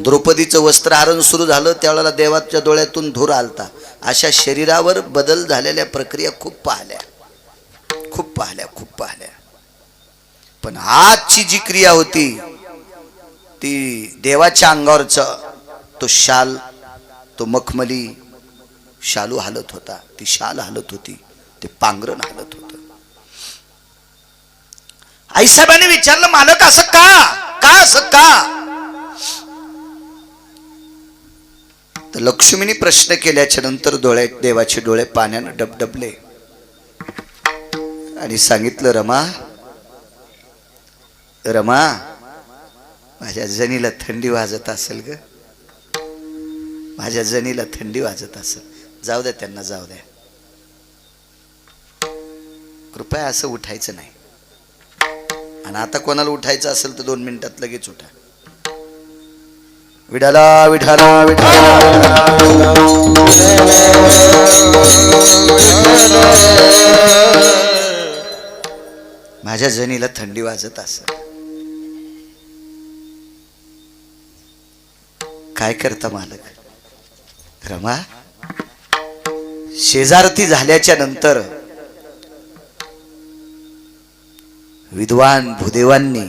द्रौपदीचं वस्त्रहरण सुरू झालं त्यावेळेला देवाच्या डोळ्यातून धूर आलता. अशा शरीरावर बदल झालेल्या प्रक्रिया खूप पाहिल्या. पण आजची जी क्रिया होती ती देवाच्या अंगावरचा तो शाल, तो मखमली शालू हालत होता, ती शाल हालत होती, ते पांघरण हालत होत. आईसाहेबांनी विचारलं, मालक असं का असं का? तर लक्ष्मीने प्रश्न केल्याच्या नंतर देवाचे डोळे पाण्यानं डबडबले आणि सांगितलं, रमा माझ्या जनीला थंडी वाजत असेल ग, माझ्या जनीला थंडी वाजत असेल. जाऊ द्या त्यांना, जाऊ द्या. कृपया असं उठायचं नाही. आणि आता कोणाला उठायचं असेल तर 2 मिनिटात लगेच उठा. विठाला विठाला विठाला माझ्या जनीला थंडी वाजत असेल. काय करता मालक? रमा, शेजारती झाल्याच्या नंतर विद्वान भूदेवांनी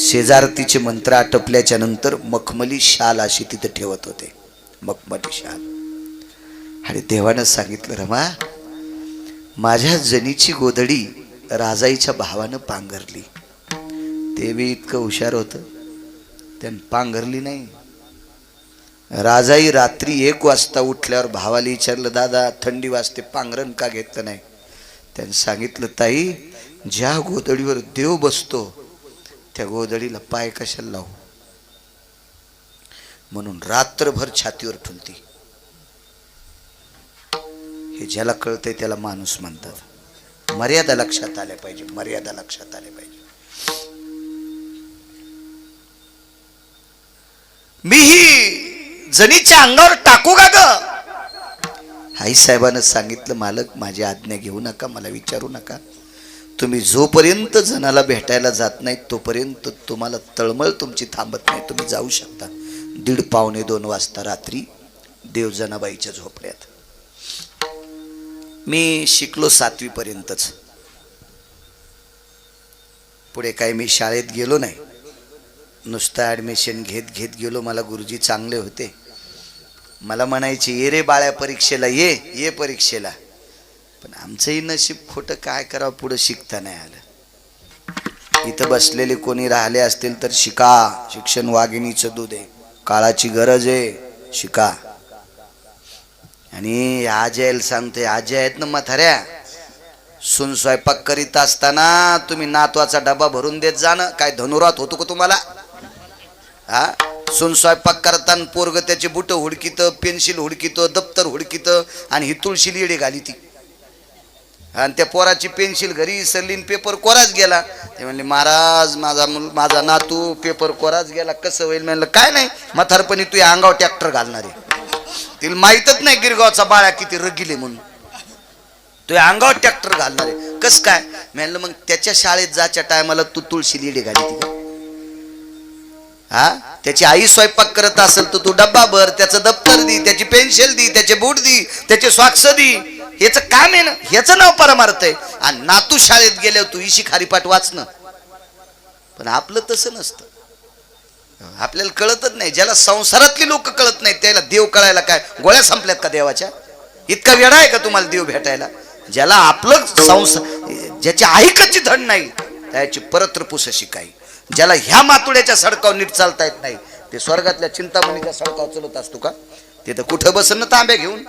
शेजारतीचे मंत्र आटपल्याच्या नंतर मखमली शाल अशी तिथे ठेवत होते, मखमली शाल. आणि देवानं सांगितलं, रमा माझ्या जनीची गोधडी राजाईच्या भावानं पांघरली. ते बी इतकं हुशार होतं, त्यानं पांघरली नाही. राजाई रात्री 1 वाजता उठल्यावर भावाला विचारलं, दादा थंडी वाजते, पांघरण का घेतलं नाही? त्यानं सांगितलं, ताई ज्या गोधडीवर देव बसतो त्या गोधडीला पाय कशाला लावू, म्हणून रात्रभर छातीवर ठुलती. हे ज्याला कळतंय त्याला माणूस म्हणतात. मर्यादा लक्षात आल्या पाहिजे, मर्यादा लक्षात आल्या पाहिजे. मी ही जनीच्या अंगावर टाकू का ग? आई साहेबांना सांगितलं, मालक माझी आज्ञा घेऊ नका, मला विचारू नका. तुम्ही जोपर्यंत जनाला भेटायला जात नाही तोपर्यंत तुम्हाला तळमळ तुमची थांबत नाही. तुम्ही जाऊ शकता. 1:30 पावणे 2 वाजता रात्री देव जनाबाईच्या झोपड्यात. मी शिकलो 7वी पर्यंतच, पुढे काही मी शाळेत गेलो नाही. नुसतं ॲडमिशन घेत गेलो. मला गुरुजी चांगले होते. मला म्हणायचे, ये रे बाळ्या परीक्षेला, ये परीक्षेला. पण आमचंही नशीब खोटं, काय करावं, पुढं शिकता नाही आलं. इथं बसलेले कोणी राहिले असतील तर शिका. शिक्षण वाघिणीचं दूध आहे, काळाची गरज आहे, शिका. आणि आजी यायला सांगते, आजी आहेत ना म्हाताऱ्या, सून स्वयंपाक करीत असताना तुम्ही नातवाचा डबा भरून देत जाणं. काय धनुरात होतो का तुम्हाला? हा, सून स्वयंपाक करताना पोरग त्याचे बुट हुडकीत, पेन्सिल हुडकीत, दप्तर हुडकीत, आणि ही तुळशी लिडी घाली ती. आणि त्या पोराची पेन्सिल घरी विसरली, पेपर कोराच गेला. ते म्हणले, महाराज माझा नातू पेपर कोराच गेला, कसं होईल? म्हणलं, काय नाही, म्हातारपणी तू या अंगावर ट्रॅक्टर घालणार आहे. तिला माहीतच नाही गिरगावचा बाळा किती रगिले म्हणून. तू या अंगावर ट्रॅक्टर घालणार आहे, कस काय? म्हणलं, मग त्याच्या शाळेत जायच्या टायमाला तू तुळशी लिडी घाली ती का? हा, त्याची आई स्वयंपाक करत असेल तर तू डब्बा भर, त्याचं दप्तर दी, त्याची पेन्सिल दी, त्याचे बूट दी, त्याचे सॉक्स दी. याचं काम आहे ना, ह्याचं नाव परमार्थ आहे. आणि नातू शाळेत गेल्यावर तू इशी खारीपाठ वाचणं. पण आपलं तसं नसतं. आपल्याला कळतच नाही. ज्याला संसारातली लोक कळत नाही त्याला देव कळायला काय गोळ्या संपल्यात का देवाच्या? इतका वेळा आहे का तुम्हाला देव भेटायला? ज्याला आपलं संसार, ज्याची ऐकाची धड नाही त्याची परत्रपुस शिकाई. ज्याला ह्या मातुड्याच्या सडकावर नीट चालता येत नाही ते स्वर्गातल्या चिंतामणीच्या सडकावर चलत असतो का? ते तर कुठं बसन तांब्या घेऊन.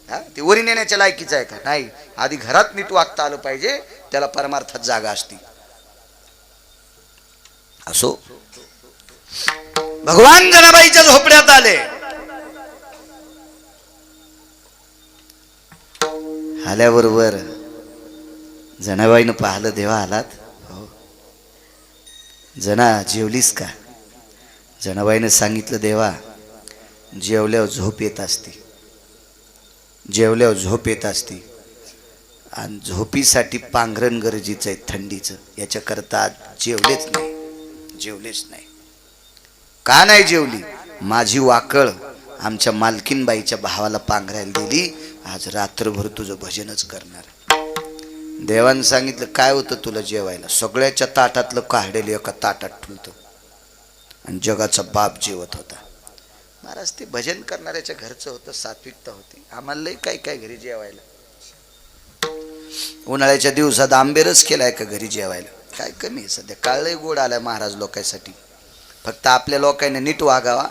हा, ते वरी नेण्याच्या लायकीचं आहे का? नाही. आधी घरात नीट वागता आलं पाहिजे, त्याला परमार्थात जागा असती. असो, भगवान जनाबाईच्या झोपड्यात आले. आल्याबरोबर जनाबाईनं पाहिलं, देवा आलात? हो. जना जेवलीस का? जनाबाईनं सांगितलं, देवा जेवल्यावर झोप येत असते, जेवल्यावर झोप येत असते, आणि झोपीसाठी पांघरण गरजेचं आहे थंडीचं. याच्याकरता जेवलेच नाही. का नाही जेवली? माझी वाकळ आमच्या मालकीनबाईच्या भावाला पांघरायला दिली, आज रात्रभर तुझं भजनच करणार. देवानं सांगितलं काय होतं तुला जेवायला? सगळ्याच्या ताटातलं काढलेलं एका ताटात ठेवतो. आणि जगाचा बाप जेवत होता. महाराज ते भजन करणाऱ्याच्या घरचं होतं, सात्विकता होती. आम्हाला लय काय काय घरी जेवायला. उन्हाळ्याच्या दिवसात आंबेरस केलाय का घरी जेवायला? काय कमी आहे सध्या. काळही गोड आलाय महाराज लोकांसाठी. फक्त आपल्या लोकांनी नीट वागावा,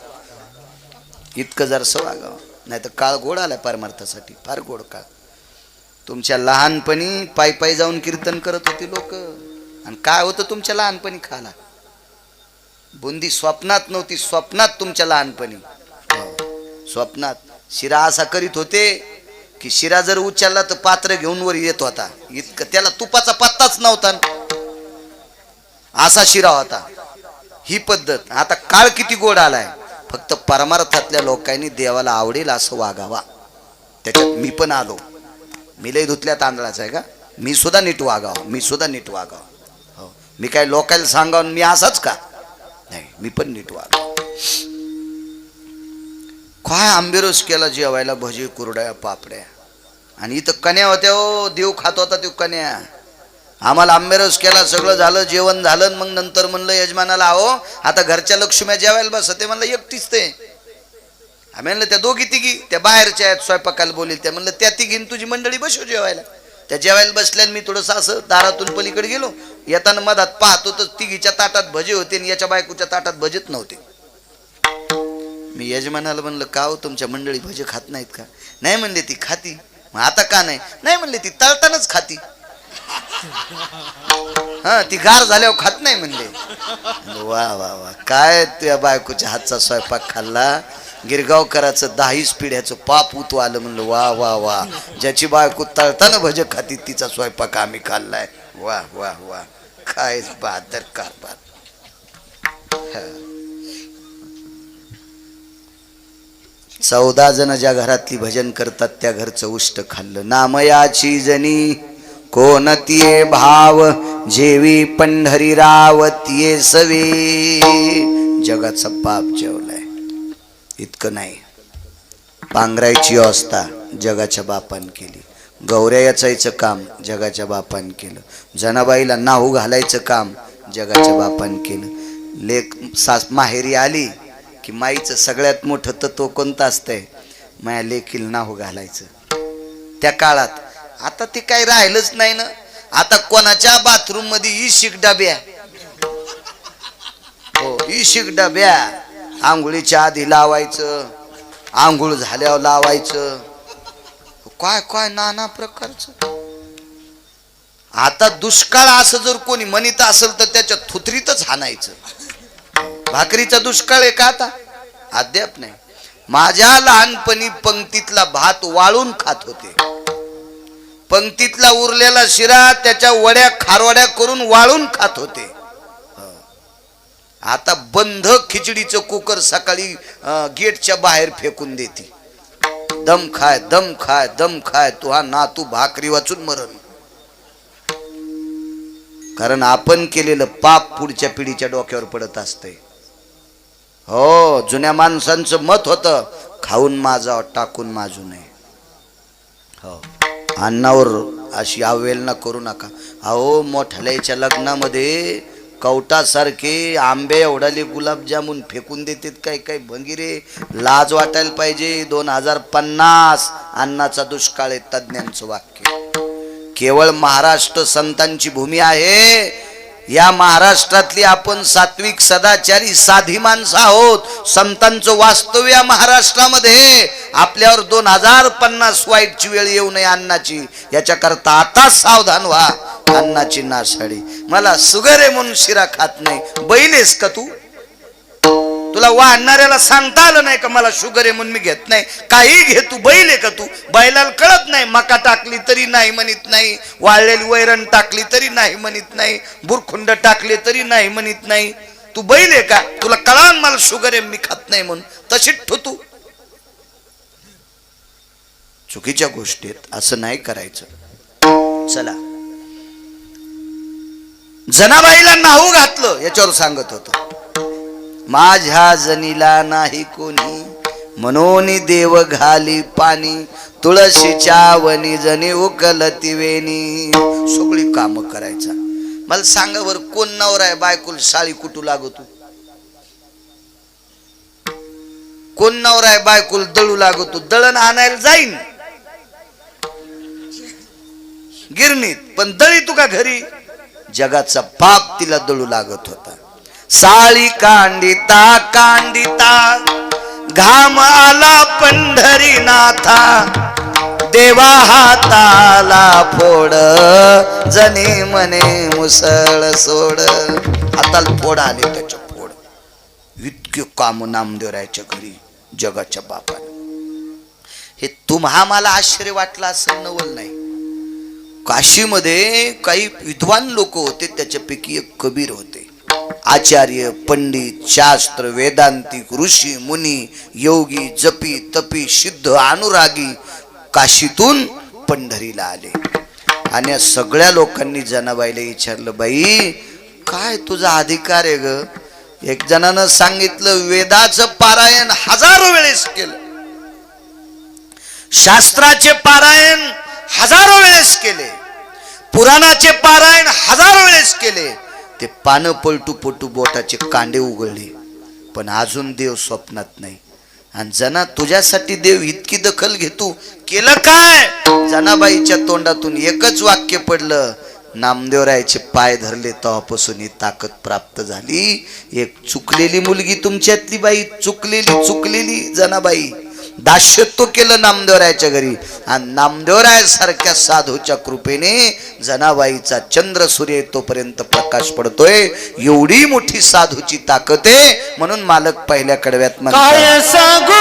इतकं जरसं वागावं, नाही तर काळ गोड आलाय परमार्थासाठी. फार गोड काळ. तुमच्या लहानपणी पायी पायी जाऊन कीर्तन करत होती लोक. आणि काय होतं तुमच्या लहानपणी खाला? बुंदी स्वप्नात नव्हती. स्वप्नात तुमच्या लहानपणी, स्वप्नात शिरा असा करीत होते की शिरा जर उचलला तर पात्र घेऊन वर येत होता. इतकं त्याला तुपाचा पत्ताच नव्हता, असा शिरा होता. ही पद्धत. आता काळ किती गोड आलाय. फक्त परमार्थातल्या लोकांनी देवाला आवडेल असं वागावा. त्याच्यात मी पण आलो. मी लय धुतल्या तांदळाचा आहे का? मी सुद्धा नीट वागावं, मी सुद्धा नीट वागावं. हो, मी काय लोकांना सांगावं मी असाच का? नाही, मी पण नीट वागावं. काय आंबेरस केला जेवायला, भजी कुरड्या पापड्या. आणि इथं कन्या होत्या. हो, देव खात होता तो कन्या. आम्हाला आंबेरस केला, सगळं झालं, जेवण झालं. मग नंतर म्हणलं यजमानाला, हो आता घरच्या लक्ष्म्या जेवायला बस. ते म्हणलं एकटीच ते. आम्ही म्हणलं त्या दोघी तिघी त्या बाहेरच्या आहेत स्वयंपाकाला बोलील त्या. म्हणलं त्या तिघीन तुझी मंडळी बसव जेवायला. त्या जेवायला बसल्या. मी थोडंसं असं दारातून पलीकडे गेलो. येताना मधात पाहतो तर तिघीच्या ताटात भजे होते आणि याच्या बायकोच्या ताटात भजेत नव्हते. मी यजमानाला म्हणलं का हो तुमच्या मंडळी भजे खात नाहीत का? नाही म्हणले ती खाती. मग आता का नाही? नाही म्हणले ती तळतानाच खाती. हा, ती गार झाल्यावर खात नाही म्हणले. वा वा वा, काय तुझ्या बायकोच्या हातचा स्वयंपाक खाल्ला. गिरगावकराचं 10 पिढ्याचं पाप उतू आलं. म्हणलं वा वा वा, ज्याची बायको तळताना भजे खाती तिचा स्वयंपाक आम्ही खाल्लाय. वा वा वा, काय बहादर कारभार. 14 जण ज्या घरातली भजन करतात त्या घरचं उष्ट खाल्लं. नामयाची जनी कोणतीये भाव, जेवी पंढरी रावतीये सवे. जगाचा पाप जेवलाय. इतकं नाही, पांघरायची अवस्था जगाच्या बापान केली. गौऱ्या याचायचं काम जगाच्या बापान केलं. जनाबाईला नाहू घालायचं काम जगाच्या बापान केलं. लेक सास माहेरी आली की माईचं सगळ्यात मोठं तत्व कोणतं असतंय? माया लेकीला नाहू घालायचं. त्या काळात. आता ते काही राहिलंच नाही ना. आता कोणाच्या बाथरूम मध्ये इशिक डब्या. हो, इशिक डब्या. आंघोळीच्या आधी लावायचं, आंघोळ झाल्यावर लावायचं. काय काय नाना प्रकारचं. आता दुष्काळ असं जर कोणी म्हणत असेल तर त्याच्या थुतरीतच हाणायचं. भाकरीचा दुष्काळ आहे का आता? अद्याप नाही. माझ्या लहानपणी पंक्तीतला भात वाळून खात होते. पंक्तीतला उरलेला शिरा त्याच्या वड्या खारवड्या करून वाळून खात होते. आता बंध खिचडीचं कुकर सकाळी गेटच्या बाहेर फेकून देते. दम खाय दम खाय दम खाय, तुहा नातू भाकरी वाचून मरण. कारण आपण केलेलं पाप पुढच्या पिढीच्या डोक्यावर पडत असते. हो, जुन्या माणसांचं मत होतं खाऊन माजावं, टाकून माजू नये. हो, अन्नावर अशी अवहेलना करू नका. अहो, मोठ्याच्या लग्नामध्ये कवटासारखे आंबे एवढाले गुलाबजामुन फेकून देतात. काय काय भंगिरे. लाज वाटायला पाहिजे. 2050 अन्नाचा दुष्काळ आहे तज्ञांचं वाक्य. केवळ महाराष्ट्र संतांची भूमी आहे. या महाराष्ट्रातली आपण सात्विक सदाचारी साधी माणसं आहोत. संतांचं वास्तव्य या महाराष्ट्रामध्ये. आपल्यावर 2050 वाईटची वेळ येऊ नये अन्नाची, याच्याकरता आता सावधान व्हा. अन्नाची नासाडी. मला सुगर आहे म्हणून शिरा खात नाही. बैल आहेस का तू? तुला वाढणाऱ्याला सांगता आलं नाही का मला शुगर आहे म्हणून मी घेत नाही? काही घे, तू बैल आहे का तू? बैलाला कळत नाही. मका टाकली तरी नाही म्हणत नाही, वाळलेली वैरण टाकली तरी नाही म्हणत नाही, बुरखुंड टाकले तरी नाही म्हणत नाही. तू बैल आहे का? तुला कळान मला शुगर आहे मी खात नाही म्हणून? तशीच ठोतू. चुकीच्या गोष्टीत असं नाही करायचं. चला, जनाबाईला नाहू घातलं याच्यावर सांगत होतो. माझ्या जनीला नाही कोणी, म्हणून देव घाली पाणी, तुळशीच्या वनी जनी उकलती वेणी. सगळी काम करायचा. मला सांगा बर, कोण नवरा आहे बायकोल साळी कुठू लागतो? कोण नवरा आहे बायकोल दळू लागतो? दळण आणायला जाईन गिरणीत, पण दळी तू का घरी? जगाचा बाप तिला दळू लागत होता. साळी कांडिता कांडिता घाम आला पंढरीनाथा, देवा हाताला फोड जनी म्हणे मुसळ सोड. हाताला फोड आले त्याच्या फोड. इतके काम नामदेवरायच्या घरी जगाच्या बापाने. हे तुम्हा मला आश्चर्य वाटलं असं नवल नाही. काशीमध्ये काही विद्वान लोक होते, त्याच्यापैकी एक कबीर होते. आचार्य, पंडित, शास्त्र, वेदांतिक, ऋषी, मुनी, योगी, जपी, तपी, सिद्ध, अनुरागी काशीतून पंढरीला आले. आणि या सगळ्या लोकांनी जनाबाईला विचारलं, बाई काय तुझा अधिकार आहे ग? एक जणानं सांगितलं, वेदाचं पारायण हजारो वेळेस केलं, शास्त्राचे पारायण हजारो वेळेस केले, पुराणाचे पारायण हजारो वेळेस केले. ते पानं पलटू पलटू बोटाचे कांडे उघडले, पण अजून देव स्वप्नात नाही. आणि जना तुझ्यासाठी देव इतकी दखल घेतो, केलं काय? जनाबाईच्या तोंडातून एकच वाक्य पडलं, नामदेवरायचे पाय धरले तेव्हापासून ही ताकद प्राप्त झाली. एक चुकलेली मुलगी तुमच्यातली बाई, चुकलेली जनाबाई, दास्यत्व केलं नामदेवरायच्या घरी. आणि नामदेवराय सारख्या साधूच्या कृपेने जनाबाईचा चंद्र सूर्य तोपर्यंत प्रकाश पडतोय. एवढी मोठी साधूची ताकद आहे. म्हणून मालक पहिल्या कडव्यात म्हणतात, काय सांगू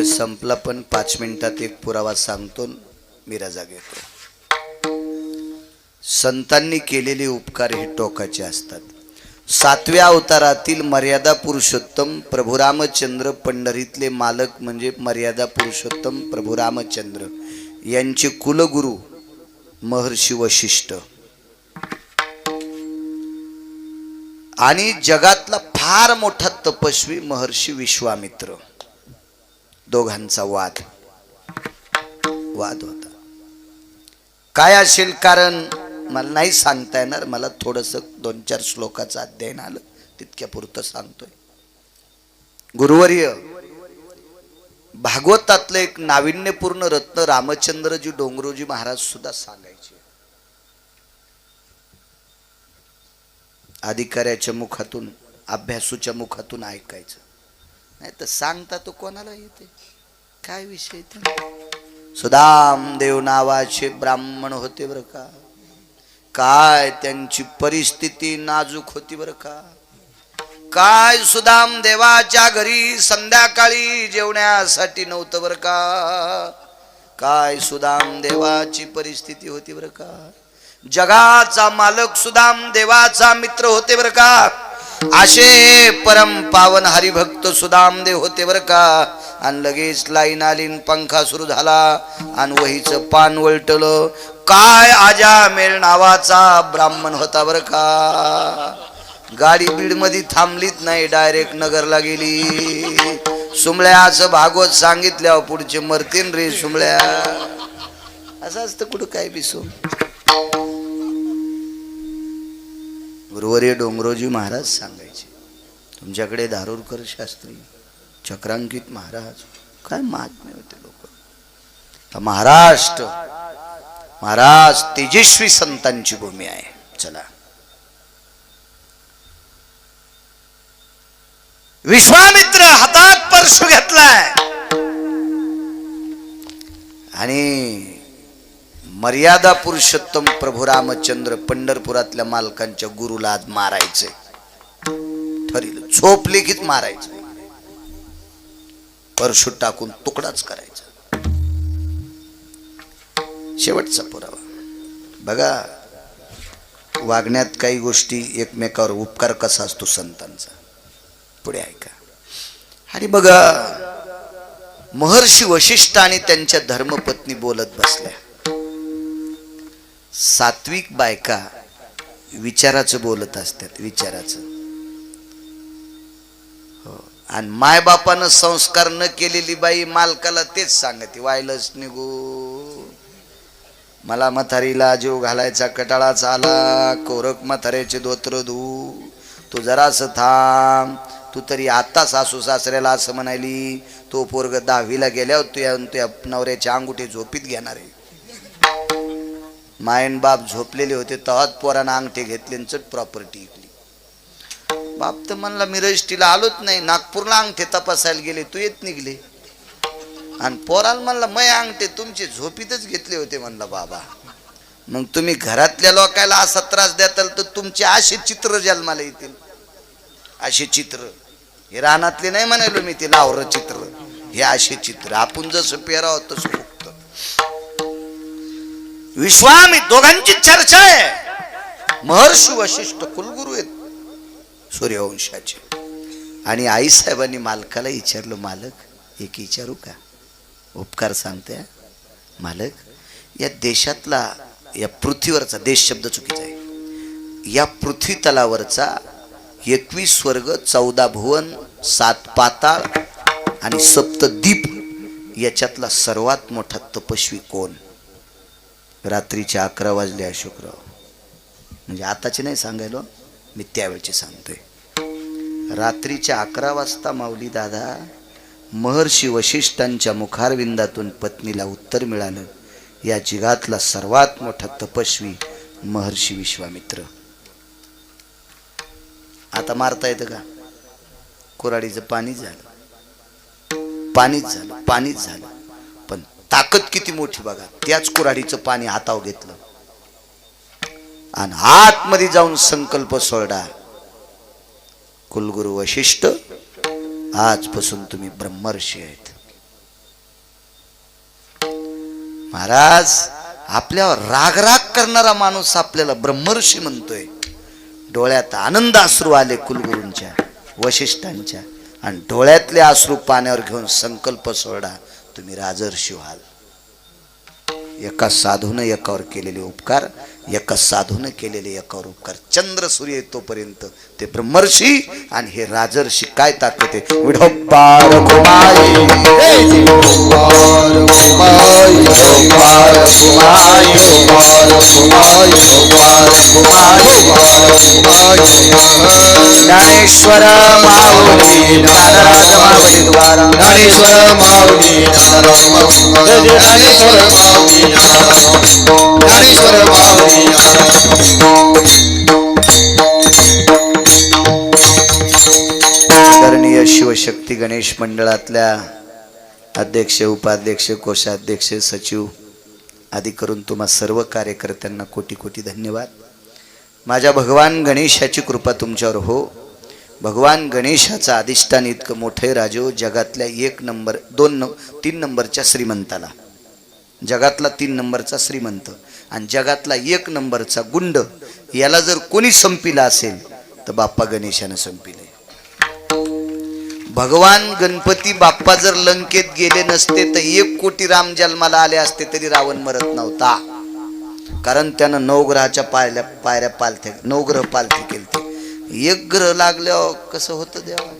संपला. पण 5 मिनिटात एक पुरावा सांगतो, मी रजा घेतो. संतांनी केलेले उपकार हे टोकाचे असतात. 7व्या अवतारातील मर्यादा पुरुषोत्तम प्रभू रामचंद्र, पंढरीतले मालक म्हणजे मर्यादा पुरुषोत्तम प्रभू रामचंद्र यांचे कुलगुरू महर्षी वशिष्ठ आणि जगातला फार मोठा तपस्वी महर्षी विश्वामित्र, दोघांचा वाद होता. काय असेल कारण मला नाही सांगता येणार. मला थोडस 2-4 श्लोकाचं अध्ययन आलं, तितक्या पुरतं सांगतोय. गुरुवर्य भागवतातलं एक नाविन्यपूर्ण रत्न रामचंद्रजी डोंगरोजी महाराज सुद्धा सांगायचे. अधिकाऱ्याच्या मुखातून, अभ्यासूच्या मुखातून ऐकायचं, नाही तर सांगता तो कोणाला येते. काय विषय ते? सुदामदेव नावाचे ब्राह्मण होते बरं का. काय त्यांची परिस्थिती नाजूक होती बरं का. काय सुदाम देवाच्या घरी संध्याकाळी जेवण्यासाठी नव्हतं बरं का. काय सुदाम देवाची परिस्थिती होती बरं का. जगाचा मालक सुदाम देवाचा मित्र होते बरं का. असे परम पावन हरिभक्त सुदामदेव होते बरं का. आणि लगेच लाईन आली, पंखा सुरू झाला आणि वहीचं पान वळटलं. काय आजामेल नावाचा ब्राह्मण होता बरं का. गाडी बीड मध्ये थांबलीच नाही, डायरेक्ट नगरला गेली. सुमळ्या असं भागवत सांगितल्यावर पुढचे मरतीन रे सुमळ्या. असं असतं कुठं काय बिसो. गुरुवर्य डोंगरोजी महाराज सांगायचे, तुमच्याकडे धारूरकर शास्त्री, चक्रांकित महाराज, काय महात्म्य होते लोक. महाराष्ट्र महाराज तेजस्वी संतांची भूमी आहे. चला, विश्वामित्र हातात परशु घेतलाय आणि मर्यादा पुरुषोत्तम प्रभू रामचंद्र पंढरपुरातल्या मालकांच्या गुरुला आज मारायचे ठरलं. झोपले कीच मारायचं, परशु टाकून तुकडाच करायचा. शेवटचा पुरावा बघा, वागण्यात काही गोष्टी एकमेकावर उपकार कसा असतो संतांचा. पुढे ऐका. आणि बघा, महर्षी वशिष्ठ आणि त्यांच्या धर्मपत्नी बोलत बसल्या. सात्विक बायका विचाराचं बोलत असतात, विचाराचं. हो, आणि मायबापानं संस्कार न केलेली बाई मालकाला तेच सांगते, वायलच निघू, मला म्हातारीला जीव घालायचा कटाळाच आला, कोरक म्हाताऱ्याचे धोत्र धू, तू जरासं थांब, तू तरी आता सासू सासऱ्याला असं म्हणाली, तो पोरग 10वीला गेल्यावर तुझ्या नवऱ्याच्या अंगुठे झोपीत घेणार आहे. मायन बाप झोपलेले होते तेव्हाच पोरानं अंगठे घेतले आणि चट प्रॉपर्टी इकली. बाप तर म्हणला मी रजिस्ट्रीला आलोच नाही, नागपूरला अंगठे तपासायला गेले, तू येत निघले. आणि पोराला म्हणला मै अंगठे तुमचे झोपीतच घेतले होते. म्हणला बाबा, मग तुम्ही घरातल्या लोकांना असा त्रास द्याल तर तुमचे असे चित्र जन्माला येतील. असे चित्र हे रानातले नाही म्हणालो मी, ते लावर चित्र, हे असे चित्र. आपण जसं पेराव तसं फुकत. विश्वामित्र दोघांची चर्चा आहे. महर्षी वशिष्ठ कुलगुरू आहेत सूर्यवंशाचे. आणि आईसाहेबांनी मालकाला विचारलं, मालक एक विचारू का, उपकार सांगते मालक. या देशातला, या पृथ्वीवरचा, देश शब्द चुकीचा आहे, या पृथ्वी तलावरचा 21 स्वर्ग, 14 भुवन, 7 पाताळ आणि 7 दीप, याच्यातला सर्वात मोठा तपस्वी कोण? रात्रीचे 11 वाजले अशोकराव. म्हणजे आताचे नाही सांगायलो मी, त्यावेळचे सांगतोय. रात्रीच्या 11 वाजता माऊली दादा महर्षी वशिष्ठांच्या मुखारविंदातून पत्नीला उत्तर मिळालं, या जगातला सर्वात मोठा तपस्वी महर्षी विश्वामित्र. आता मारता येतं का? कोराडीचं पाणीच झालं, पाणीच झालं, पाणीच झालं. पण ताकद किती मोठी बघा. त्याच कोराडीचं पाणी हातावर घेतलं आणि आतमध्ये जाऊन संकल्प सोडा, कुलगुरू वशिष्ठ आजपासून तुम्ही ब्रह्मर्षी आहेत. महाराज, आपल्यावर रागराग करणारा माणूस आपल्याला ब्रह्मर्षी म्हणतोय. डोळ्यात आनंद अश्रू आले कुलगुरूंच्या, वशिष्ठांच्या, आणि डोळ्यातले अश्रू पाण्यावर घेऊन संकल्प सोडा, तुम्ही राजर्षी व्हाल. एका साधून एकावर केलेले उपकार, एका साधून केलेले एकावर उपकार. चंद्र सूर्य येतोपर्यंत ते ब्रह्मर्षी आणि हे राजर्षी. काय ताकद आहे. विढोबार घुमाई, ज्ञानेश्वर माऊली ज्ञानराज माऊली द्वारा, ज्ञानेश्वर माऊली ज्ञानराज माऊली, ज्ञानेश्वर माऊली ज्ञानेश्वर माऊली. आदरणीय शिवशक्ती गणेश मंडळातल्या अध्यक्ष, उपाध्यक्ष, कोषाध्यक्ष, सचिव आदी करून तुम्हा सर्व कार्यकर्त्यांना कोटी कोटी धन्यवाद. माझ्या भगवान गणेशाची कृपा तुमच्यावर हो. भगवान गणेशाचा अधिष्ठान इतकं मोठे राजो, जगातल्या 1 नंबर 3 नंबरच्या श्रीमंताला, जगातला 3 नंबरचा श्रीमंत आणि जगातला 1 नंबरचा गुंड, याला जर कोणी संपिला असेल तर बाप्पा गणेशानं संपिले. भगवान गणपती बाप्पा जर लंकेत गेले नसते तर 1 कोटी राम जन्माला आले असते तरी रावण मरत नव्हता. कारण त्यानं 9 ग्रहाच्या पायऱ्या पालथ्या, 9 ग्रह पालथी केलते. 1 ग्रह लागल्यावर कसं होतं देवा.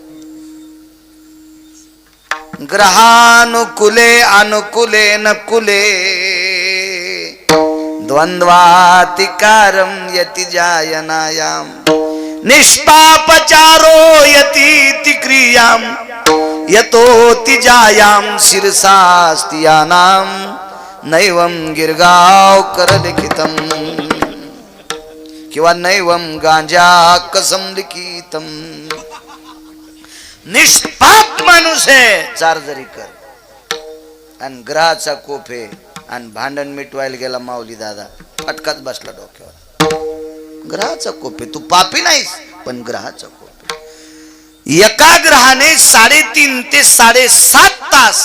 ग्रहानुकुले अनुकुले नकुले द्वंद्वातिकारं यति जायनायाम निष्पापचारो यतीति क्रियाम यतोति जायाम शिरसास्तियानाम नैवं गिरगाव करलिखितम किंवा नैवं गांजा कसम लिखितम. निष्पाप माणूस आहे, चार जरी कर आणि ग्रहाचा कोप आहे आणि भांडण मिटवायला गेला माऊली दादा फटकाच बसला डोक्यावर. ग्रहाचा कोप आहे, तू पापी नाहीस पण ग्रहाचा कोप आहे. एका ग्रहाने 3.5 ते 7.5 तास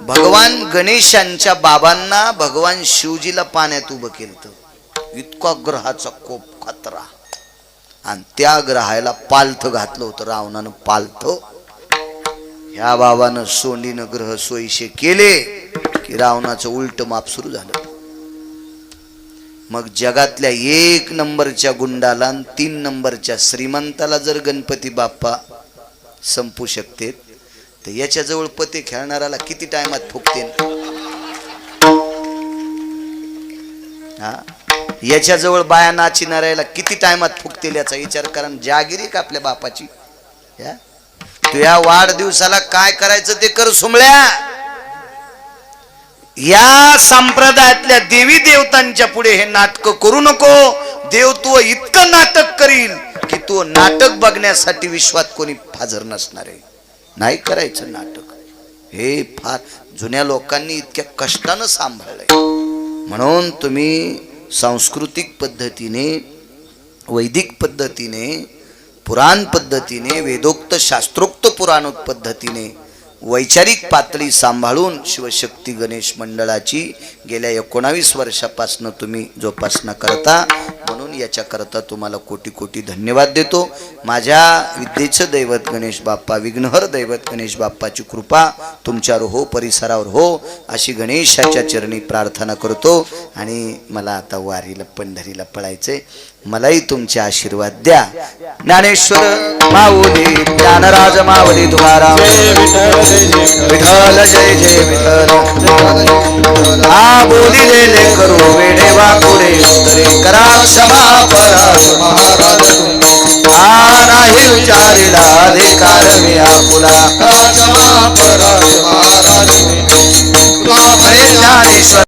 भगवान गणेशांच्या बाबांना भगवान शिवजीला पाण्यात उभं केलं. इतका ग्रहाचा कोप खतरा. आणि त्या ग्रहाला पालथ घातलं होतं रावणानं. पालथ ह्या बाबानं सोंडीनं ग्रह सोयीशे केले की रावणाचं उलट माप सुरू झालं. मग जगातल्या 1 नंबरच्या गुंडाला आणि 3 नंबरच्या श्रीमंताला जर गणपती बाप्पा संपू शकते तर याच्याजवळ पते खेळणाऱ्याला किती टायमात फुकते. हा, याच्याजवळ बाया नाचिणाऱ्याला किती टायमात फुकतील याचा विचार करा. जागिरी का आपल्या बापाची. तू या वाढदिवसाला काय करायचं ते कर सुमळ्या. या संप्रदायातल्या देवी देवतांच्या पुढे हे नाटक करू नको. देव तू इतकं नाटक करील की तू नाटक बघण्यासाठी विश्वात कोणी फाजर नसणार आहे. नाही करायचं नाटक. हे फार जुन्या लोकांनी इतक्या कष्टानं सांभाळलंय. म्हणून तुम्ही सांस्कृतिक पद्धतीने, वैदिक पद्धतीने, पुराण पद्धतीने, वेदोक्त शास्त्रोक्त पुराण पद्धतीने वैचारिक पातळी सांभाळून शिवशक्ती गणेश मंडळाची गेल्या 19 वर्षापासून तुम्ही जोपासना करता. म्हणून याच्याकरता तुम्हाला कोटी कोटी धन्यवाद देतो. माझ्या विद्येचं दैवत गणेश बाप्पा, विघ्नहर दैवत गणेश बाप्पाची कृपा तुमच्यावर हो, परिसरावर हो अशी गणेशाच्या चरणी प्रार्थना करतो. आणि मला आता वारीला पंढरीला पळायचंय. मलाही तुमचे आशीर्वाद द्या. ज्ञानेश्वर माऊली, ज्ञानराज माऊली तुकाराम, विठ्ठल जय जय विठ्ठल. आ बोलिलेले करू वेडे वाकुडे उत्तरे करा क्षमा महाराज. आ नाही विचारिला अधिकार मी आपुला क्षमा महाराज. ज्ञानेश्वर